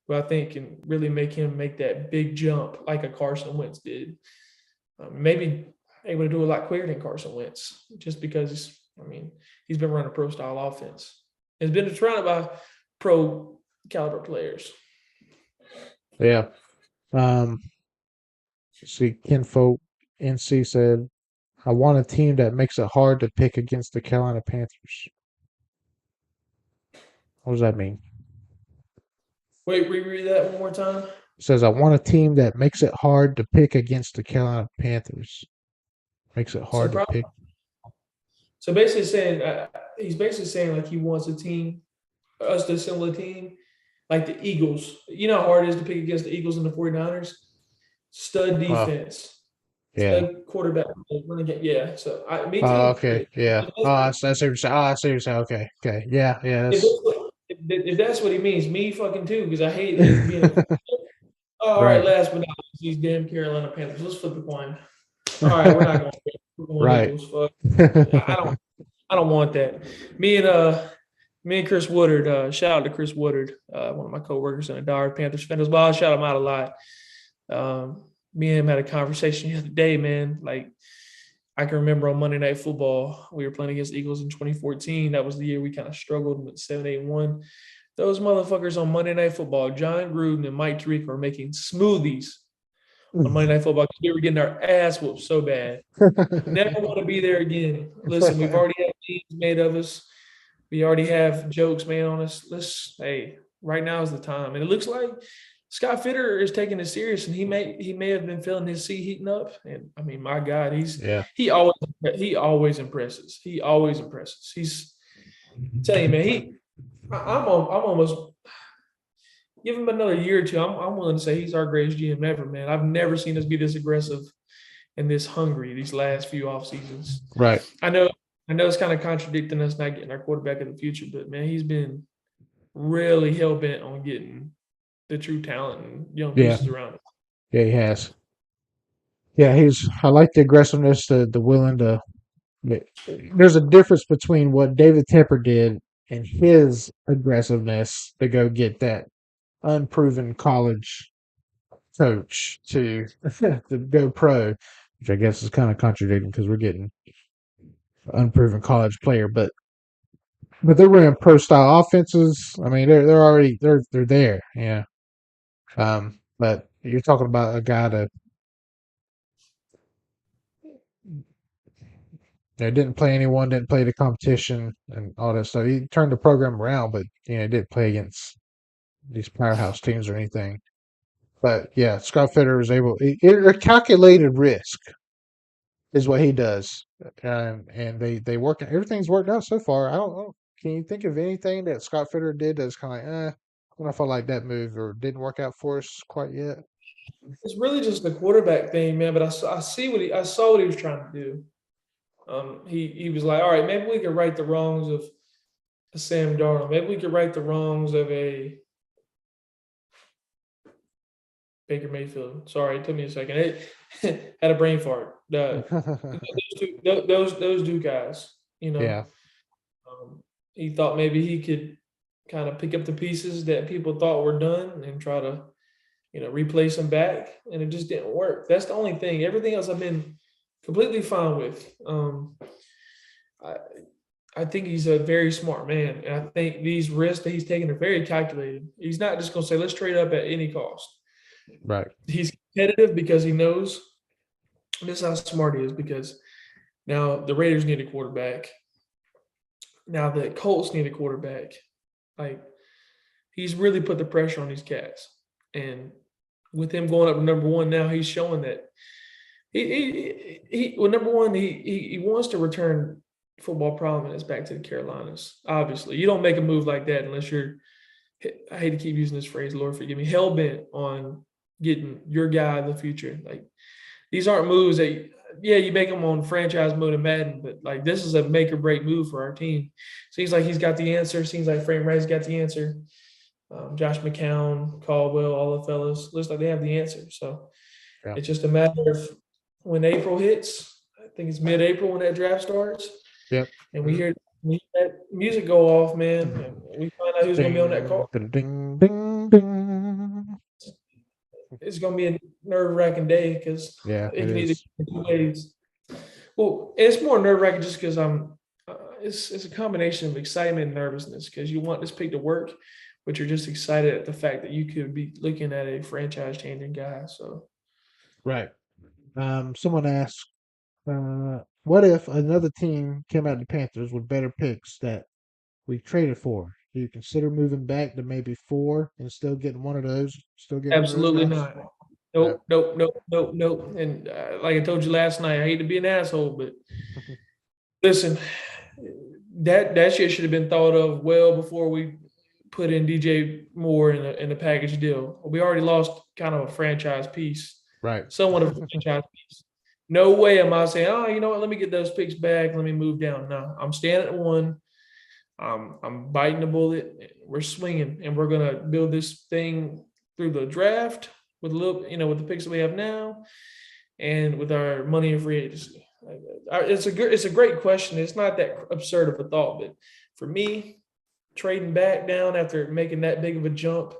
who I think can really make him make that big jump like a Carson Wentz did. Maybe able to do a lot quicker than Carson Wentz, just because he's been running a pro style offense. It's been surrounded by pro caliber players. Yeah. See, Kinfolk NC said, I want a team that makes it hard to pick against the Carolina Panthers. What does that mean? Wait, reread that one more time. It says, I want a team that makes it hard to pick against the Carolina Panthers. Makes it hard to pick. So basically he's basically saying like he wants us to assemble a team like the Eagles. You know how hard it is to pick against the Eagles and the 49ers? Stud defense. Yeah. Stud quarterback. Yeah. So me too. Oh, okay. Yeah. I see what you're saying. Okay. Okay. Yeah. Yeah. If that's what he means, me fucking too, because I hate being all right, last but not least, these damn Carolina Panthers. Let's flip a coin. All right, we're not going to right. Eagles, fuck. I don't want that. Me and Chris Woodard, shout out to Chris Woodard, one of my coworkers and a diehard Panthers fan as well. I shout him out a lot. Me and him had a conversation the other day, man. Like, I can remember on Monday Night Football, we were playing against Eagles in 2014. That was the year we kind of struggled with 7-8-1. Those motherfuckers on Monday Night Football, John Gruden and Mike Tirico, were making smoothies on Monday Night Football because we were getting our ass whooped so bad. Never want to be there again. Listen, we've already had memes made of us. We already have jokes made on us. Right now is the time. And it looks like Scott Fitter is taking it serious, and he may have been feeling his seat heating up. And my God, he always impresses. He always impresses. He's tell you, man, I'm almost give him another year or two. I'm willing to say he's our greatest GM ever, man. I've never seen us be this aggressive and this hungry these last few off seasons. Right. I know it's kind of contradicting us not getting our quarterback of the future, but man, he's been really hell bent on getting the true talent and young pieces around him. Yeah, he has. Yeah, I like the aggressiveness, the willing to. There's a difference between what David Tepper did and his aggressiveness to go get that unproven college coach to go pro, which I guess is kind of contradicting because we're getting an unproven college player, but they're running pro style offenses. They're already they're there, yeah. But you're talking about a guy that didn't play anyone, didn't play the competition and all that stuff. He turned the program around, but he didn't play against these powerhouse teams or anything. But yeah, Scott Fitter was able. A calculated risk is what he does, and they work. Everything's worked out so far. I don't know. Can you think of anything that Scott Fitter did that's kind of like, I don't know if I like that move or didn't work out for us quite yet? It's really just the quarterback thing, man. But I saw what he was trying to do. He was like, all right, maybe we could right the wrongs of a Sam Darnold. Maybe we could right the wrongs of a Baker Mayfield. Sorry, it took me a second. It had a brain fart. Those two guys, Yeah. He thought maybe he could kind of pick up the pieces that people thought were done and try to, replace them back, and it just didn't work. That's the only thing. Everything else I've been completely fine with. I think he's a very smart man, and I think these risks that he's taking are very calculated. He's not just going to say, let's trade up at any cost. Right. He's competitive because he knows this is how smart he is, because now the Raiders need a quarterback. Now the Colts need a quarterback. Like, he's really put the pressure on these cats. And with him going up to number one now, he's showing that well, number one, he wants to return football prominence back to the Carolinas. Obviously, you don't make a move like that unless you're, I hate to keep using this phrase, Lord forgive me, hell bent on getting your guy in the future. Like, these aren't moves that, yeah, you make them on franchise mode and Madden, but like, this is a make or break move for our team. Seems like he's got the answer. Seems like Frank Wright's got the answer. Josh McCown, Caldwell, all the fellas, looks like they have the answer. So It's just a matter of when April hits. I think it's mid-April when that draft starts. Yep. And we hear that music go off, man. And we find out who's going to be on that call. Ding, ding, ding. It's going to be a nerve-wracking day because it can either go 2 ways. Well, it's more nerve-wracking just because it's a combination of excitement and nervousness, because you want this pick to work, but you're just excited at the fact that you could be looking at a franchise-changing guy. So, right. Someone asked, what if another team came out of the Panthers with better picks that we traded for? Do you consider moving back to maybe 4 and still getting one of those? Absolutely not. Nope. And like I told you last night, I hate to be an asshole, but listen, that shit should have been thought of well before we put in DJ Moore in the package deal. We already lost kind of a franchise piece, right? Somewhat of a franchise piece. No way am I saying, oh, you know what? Let me get those picks back. Let me move down. No, I'm staying at 1. I'm biting the bullet. We're swinging, and we're gonna build this thing through the draft with with the picks that we have now, and with our money in free agency. It's a great question. It's not that absurd of a thought, but for me, trading back down after making that big of a jump,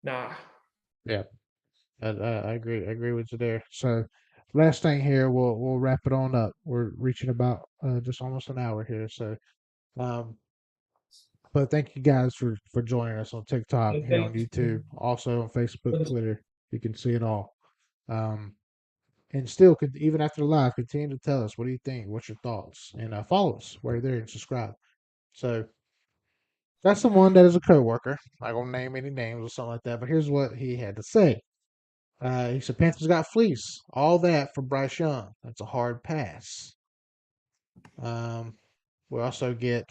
nah. Yeah, I agree. I agree with you there. So, last thing here, we'll wrap it on up. We're reaching about just almost an hour here. So, but thank you guys for joining us on TikTok, here on YouTube, also on Facebook, Twitter. You can see it all. And still, even after the live, continue to tell us, what do you think? What's your thoughts? And follow us while you're there and subscribe. So that's the one that is a coworker. I'm not gonna name any names or something like that, but here's what he had to say. He said Panthers got fleece. All that for Bryce Young. That's a hard pass. We also get,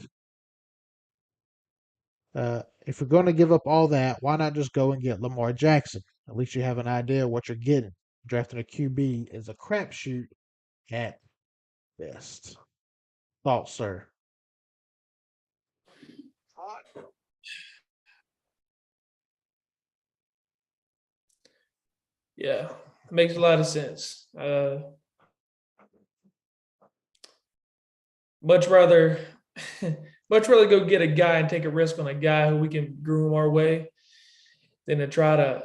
if you're going to give up all that, why not just go and get Lamar Jackson? At least you have an idea of what you're getting. Drafting a QB is a crapshoot at best. Thoughts, sir? Yeah, makes a lot of sense. Much rather go get a guy and take a risk on a guy who we can groom our way than to try to,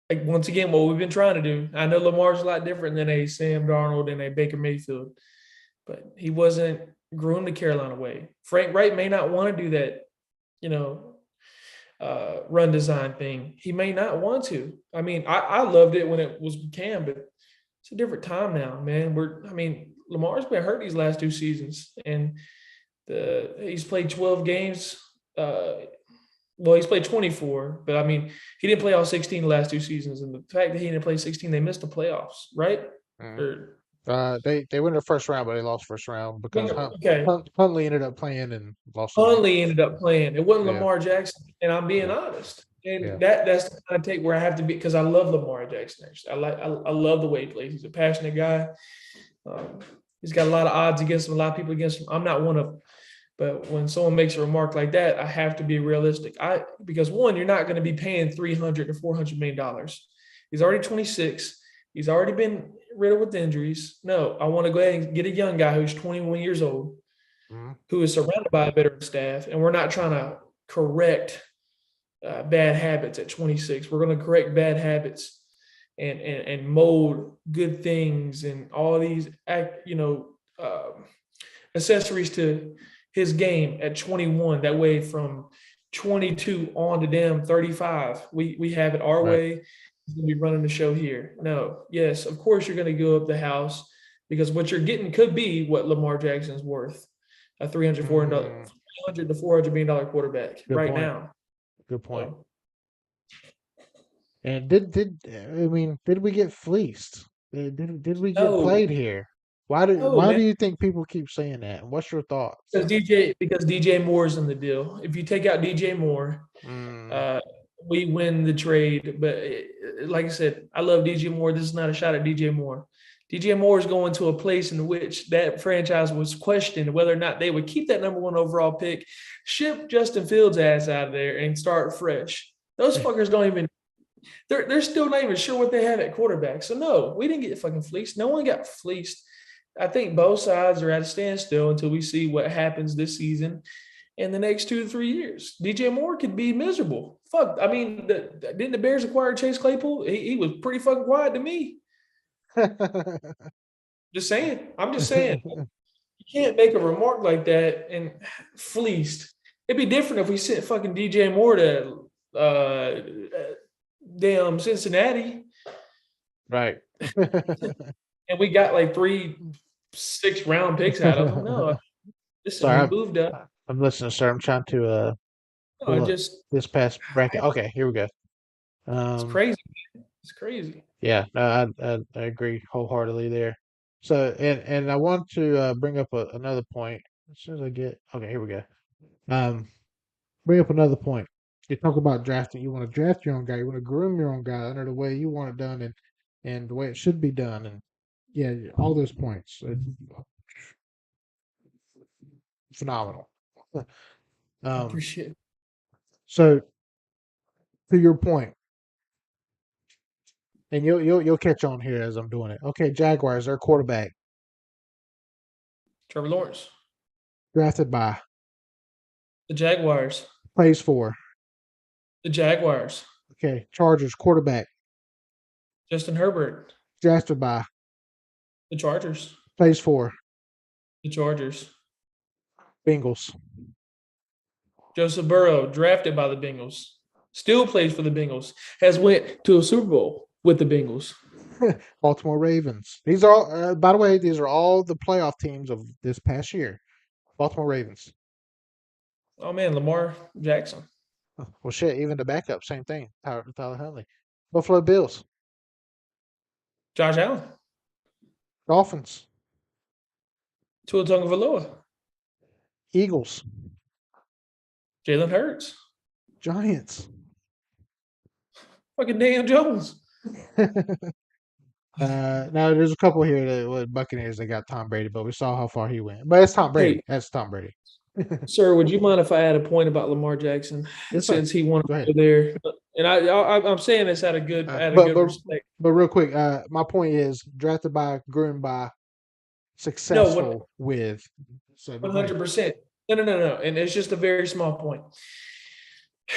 like, once again, what we've been trying to do. I know Lamar's a lot different than a Sam Darnold and a Baker Mayfield, but he wasn't groomed the Carolina way. Frank Wright may not want to do that, run design thing. He may not want to. I mean, I loved it when it was Cam, but it's a different time now, man. Lamar's been hurt these last 2 seasons, and he's played 12 games. He's played 24, but he didn't play all 16 the last 2 seasons. And the fact that he didn't play 16, they missed the playoffs, right? They went in the first round, but they lost first round because Huntley ended up playing and lost. Huntley ended up playing. It wasn't Lamar Jackson, and I'm being honest. And that's the kind of take where I have to be, because I love Lamar Jackson. Actually, I love the way he plays. He's a passionate guy. He's got a lot of odds against him, a lot of people against him. I'm not one of them. But when someone makes a remark like that, I have to be realistic. Because one, you're not going to be paying $300 to $400 million. He's already 26. He's already been riddled with injuries. No, I want to go ahead and get a young guy who's 21 years old, who is surrounded by a veteran staff, and we're not trying to correct bad habits at 26. We're going to correct bad habits and mold good things and all these accessories to his game at 21. That way, from 22 on to them 35, we have it our way. is going to be running the show here. No, yes, of course you're going to go up the house because what you're getting could be what Lamar Jackson's worth, a $300 to $400 million quarterback now. Good point. So, and did we get fleeced? Did we get played here? Why do you think people keep saying that? What's your thoughts? Because DJ Moore's in the deal. If you take out DJ Moore, we win the trade. But like I said, I love DJ Moore. This is not a shot at DJ Moore. DJ Moore is going to a place in which that franchise was questioned whether or not they would keep that number 1 overall pick, ship Justin Fields' ass out of there, and start fresh. Those fuckers don't even – they're still not even sure what they have at quarterback. So, no, we didn't get fucking fleeced. No one got fleeced. I think both sides are at a standstill until we see what happens this season in the next 2 to 3 years. DJ Moore could be miserable. Fuck. I mean, didn't the Bears acquire Chase Claypool? He was pretty fucking quiet to me. Just saying. I'm just saying. You can't make a remark like that and fleeced. It'd be different if we sent fucking DJ Moore to damn Cincinnati. Right. And we got like 3 6-round picks out of them. No, we moved up. I'm listening, sir. I'm trying to this past bracket. Okay, here we go. It's crazy. It's crazy. Yeah, no, I agree wholeheartedly there. So, and I want to bring up another point as soon as I get. Okay, here we go. Bring up another point. You talk about drafting. You want to draft your own guy. You want to groom your own guy under the way you want it done and the way it should be done. And yeah, all those points. Phenomenal. I appreciate it. So, to your point, and you'll catch on here as I'm doing it. Okay, Jaguars, their quarterback. Trevor Lawrence. Drafted by the Jaguars. Plays for the Jaguars. Okay, Chargers quarterback. Justin Herbert. Drafted by the Chargers. Plays for the Chargers. Bengals. Joseph Burrow, drafted by the Bengals. Still plays for the Bengals. Has went to a Super Bowl with the Bengals. Baltimore Ravens. These are, by the way, these are all the playoff teams of this past year. Baltimore Ravens. Oh, man, Lamar Jackson. Well, shit, even the backup, same thing. Tyler Huntley. Buffalo Bills. Josh Allen. Dolphins. Tua Tagovailoa. Eagles. Jalen Hurts. Giants. Fucking Dan Jones. Now there's a couple here that with Buccaneers that got Tom Brady, but we saw how far he went. But it's Tom Brady. Hey, that's Tom Brady. Sir, would you mind if I add a point about Lamar Jackson since he wanted to go there? And I'm saying this out of good respect. But real quick, my point is drafted by, groomed by, successful with. So 100%. No. And it's just a very small point. I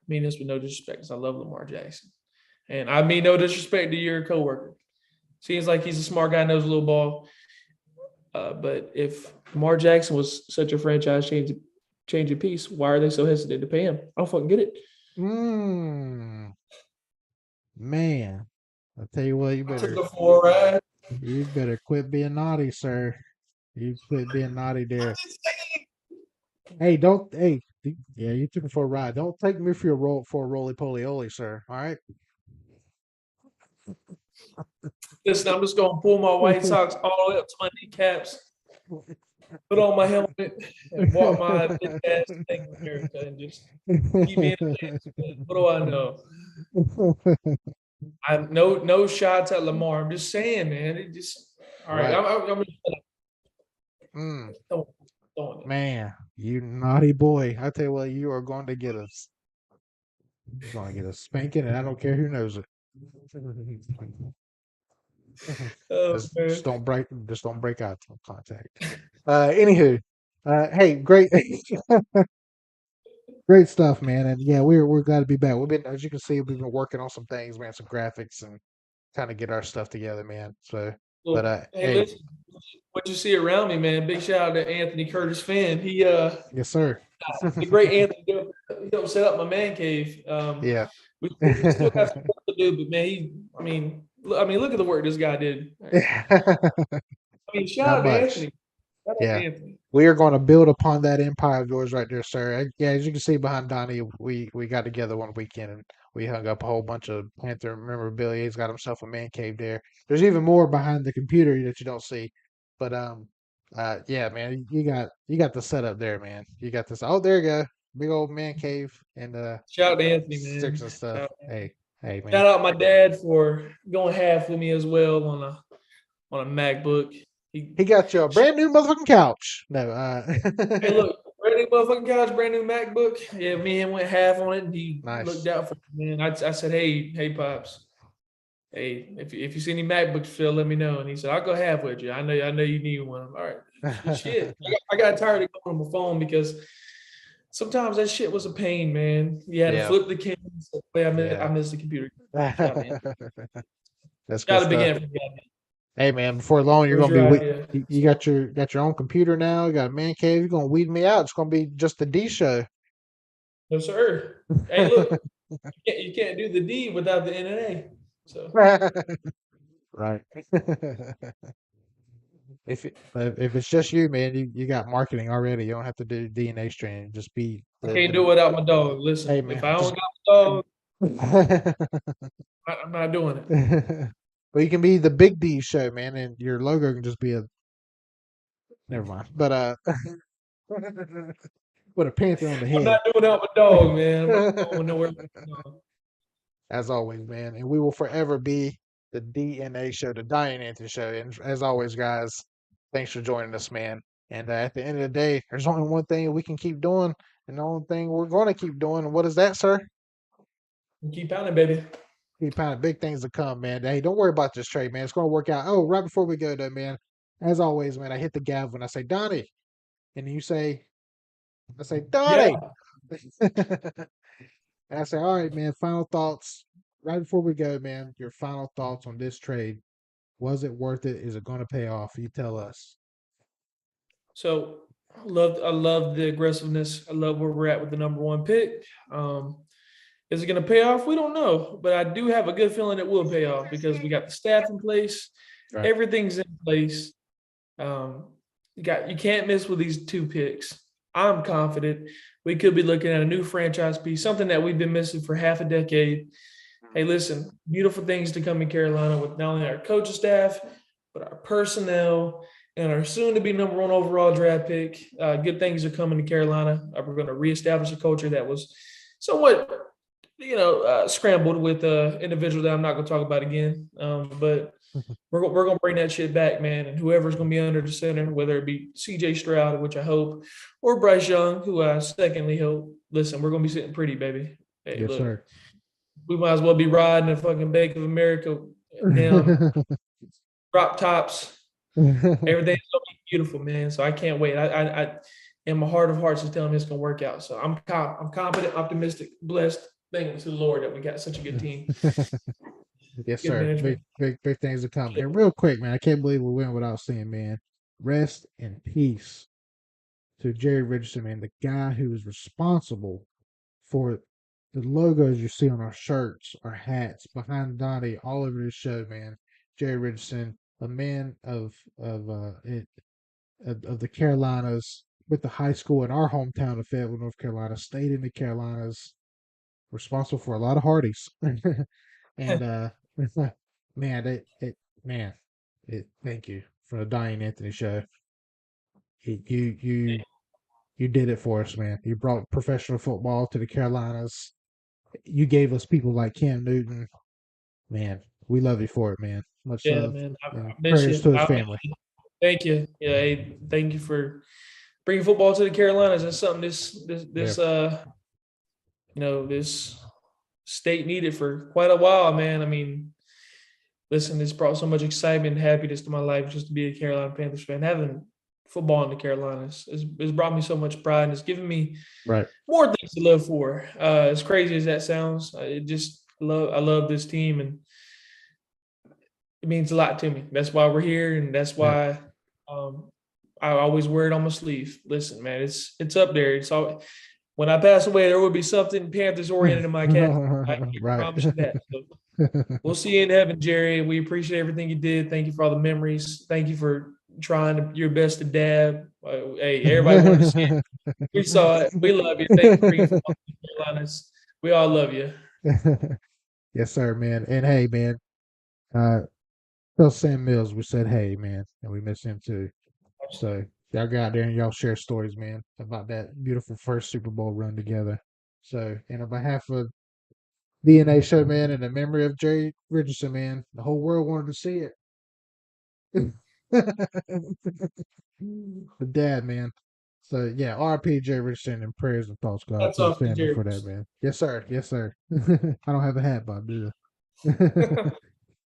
mean this with no disrespect because I love Lamar Jackson. And I mean no disrespect to your coworker. Seems like he's a smart guy, knows a little ball. But if Lamar Jackson was such a franchise changing piece, why are they so hesitant to pay him? I don't fucking get it. Man, I'll tell you what, you better quit being naughty, sir. You quit being naughty there. You took it for a ride. Don't take me for a roly-poly-oly, sir. All right? Listen, I'm just going to pull my white socks all the way up to my kneecaps, put on my helmet, and walk my big ass thing in America and just keep me in the dance. What do I know? No shots at Lamar. I'm just saying, man. It just all right. I'm Man, you naughty boy. I tell you what, you are going to get us. You're going to get a spanking, and I don't care who knows it. Just don't break eye contact. Anywho, hey, great stuff, man. And yeah, we're glad to be back. We've been, as you can see, we've been working on some things, man, some graphics and kind of get our stuff together, man. So listen, what you see around me, man, big shout out to Anthony Curtis Finn. He yes, sir. The great Anthony helped set up my man cave. Yeah. We still got some work to dude, but man, look at the work this guy did. Shout Not out to much. Anthony. Shout out to Yeah. Anthony. We are going to build upon that empire of yours right there, sir. Yeah, as you can see behind Donnie, we got together one weekend and we hung up a whole bunch of Panther memorabilia. He's got himself a man cave there. There's even more behind the computer that you don't see. But yeah, man, you got the setup there, man. You got this. Oh, there you go. Big old man cave and Shout out to Anthony, man. sticks and stuff. Shout out, Hey, man. Shout out my dad for going half with me as well on a MacBook. He got you a brand new motherfucking couch. No, Hey, look, brand new motherfucking couch, brand new MacBook. Yeah, me and him went half on it, and he nice. looked out for me, man. I said, hey, pops, hey, if you see any MacBooks, Phil, let me know. And he said, I'll go half with you. I know you need one. All right, shit. I got tired of going on my phone because sometimes that shit was a pain, man. You had to flip the camera. So, I missed the computer. That's Got good to begin stuff. from the Hey man, before long you're Where's gonna your be idea? you got your own computer now. You got a man cave. You're gonna weed me out. It's gonna be just the D show. No, sir. Hey, look, you can't do the D without the NNA. So Right. If it's just you, man, you got marketing already. You don't have to do DNA strand. Just be I can't do it without my dog. Listen, hey if man, I don't just got my dog, I'm not doing it. well, you can be the big D show, man, and your logo can just be a never mind. But with a panther on the I'm head. not doing it without my dog, man. I'm not going nowhere. As always, man, and we will forever be the DNA show, the Diane Anthony show. And as always, guys, thanks for joining us, man. And at the end of the day, there's only one thing we can keep doing, and the only thing we're going to keep doing. And what is that, sir? Keep pounding, baby. Keep pounding. Big things to come, man. Hey, don't worry about this trade, man. It's going to work out. Oh, right before we go, though, man. As always, man, I hit the gavel and I say, Donnie. And I say, Donnie. Yeah. And I say, all right, man, final thoughts. Right before we go, man, your final thoughts on this trade. Was it worth it? Is it going to pay off? You tell us. So I love the aggressiveness. I love where we're at with the number one pick. Is it going to pay off? We don't know, but I do have a good feeling it will pay off because we got the staff in place. Right. Everything's in place. You can't miss with these two picks. I'm confident we could be looking at a new franchise piece, something that we've been missing for half a decade. Hey, listen, beautiful things to come in Carolina with not only our coaching staff, but our personnel and our soon-to-be number one overall draft pick. Good things are coming to Carolina. We're going to reestablish a culture that was somewhat, scrambled with an individual that I'm not going to talk about again. But we're going to bring that shit back, man. And whoever's going to be under the center, whether it be CJ Stroud, which I hope, or Bryce Young, who I secondly hope. Listen, we're going to be sitting pretty, baby. Hey, yes, look, sir. We might as well be riding the fucking Bank of America down drop tops. Everything's going to be beautiful, man. So I can't wait. I in my heart of hearts is telling me it's going to work out. So I'm confident, optimistic, blessed. Thank you to the Lord that we got such a good team. Yes, sir. Big things to come. And real quick, man, I can't believe we went without saying, man, rest in peace to Jerry Richardson, man, the guy who was responsible for the logos you see on our shirts, our hats, behind Donnie, all over the show, man. Jerry Richardson, a man of the Carolinas, with the high school in our hometown of Fayetteville, North Carolina, stayed in the Carolinas, responsible for a lot of Hardys. And thank you for the Diane Anthony show. You did it for us, man. You brought professional football to the Carolinas. You gave us people like Cam Newton. Man, we love you for it, man. Much love. Man. Prayers to his family. Thank you. Yeah, hey, thank you for bringing football to the Carolinas. That's something this state needed for quite a while, man. I mean, listen, it's brought so much excitement and happiness to my life just to be a Carolina Panthers fan. Having football in the Carolinas it's brought me so much pride, and it's given me more things to live for. As crazy as that sounds, I love this team, and it means a lot to me. That's why we're here, and that's why I always wear it on my sleeve. Listen, man, it's up there. It's all when I pass away, there will be something Panthers oriented in my casket. I can promise you that. So we'll see you in heaven, Jerry. We appreciate everything you did. Thank you for all the memories. Thank you for trying your best to dab. Hey, everybody wanted to see it. We saw it. We love you. Thank you for bringing football to the Carolinas. We all love you. Yes, sir, man. And hey, man, tell Sam Mills we said hey, man, and we miss him too. So y'all go out there and y'all share stories, man, about that beautiful first Super Bowl run together. So, and on behalf of DNA Show, man, and the memory of Jerry Richardson, man, the whole world wanted to see it. The dad, man. So yeah, RP Jerry Richardson and prayers and thoughts, God, That's to his off to family Jerry. for that, man. Yes, sir. Yes, sir. I don't have a hat, Bob, do I?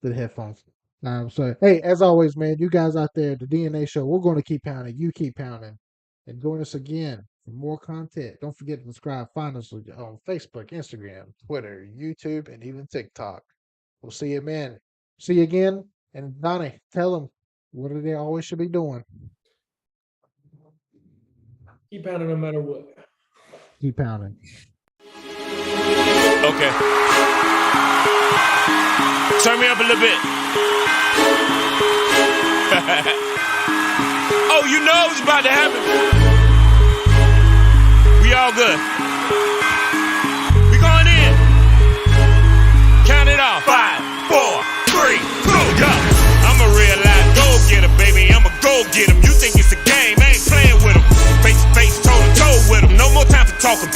The headphones. So hey, as always, man, you guys out there, the DNA Show, we're going to keep pounding. You keep pounding, and join us again for more content. Don't forget to subscribe. Find us on Facebook, Instagram, Twitter, YouTube, and even TikTok. We'll see you, man. See you again. And Donnie, tell them what they always should be doing. Keep pounding no matter what. Keep pounding. Okay. Turn me up a little bit. Oh, you know it's about to happen. We all good. We going in. Count it off. 5, 4, 3, 2, go. I'm a real life go-getter, baby. I'm a go-getter. You think it's a game, I ain't playing with them. Face to face, toe to toe with them. No more time for talking.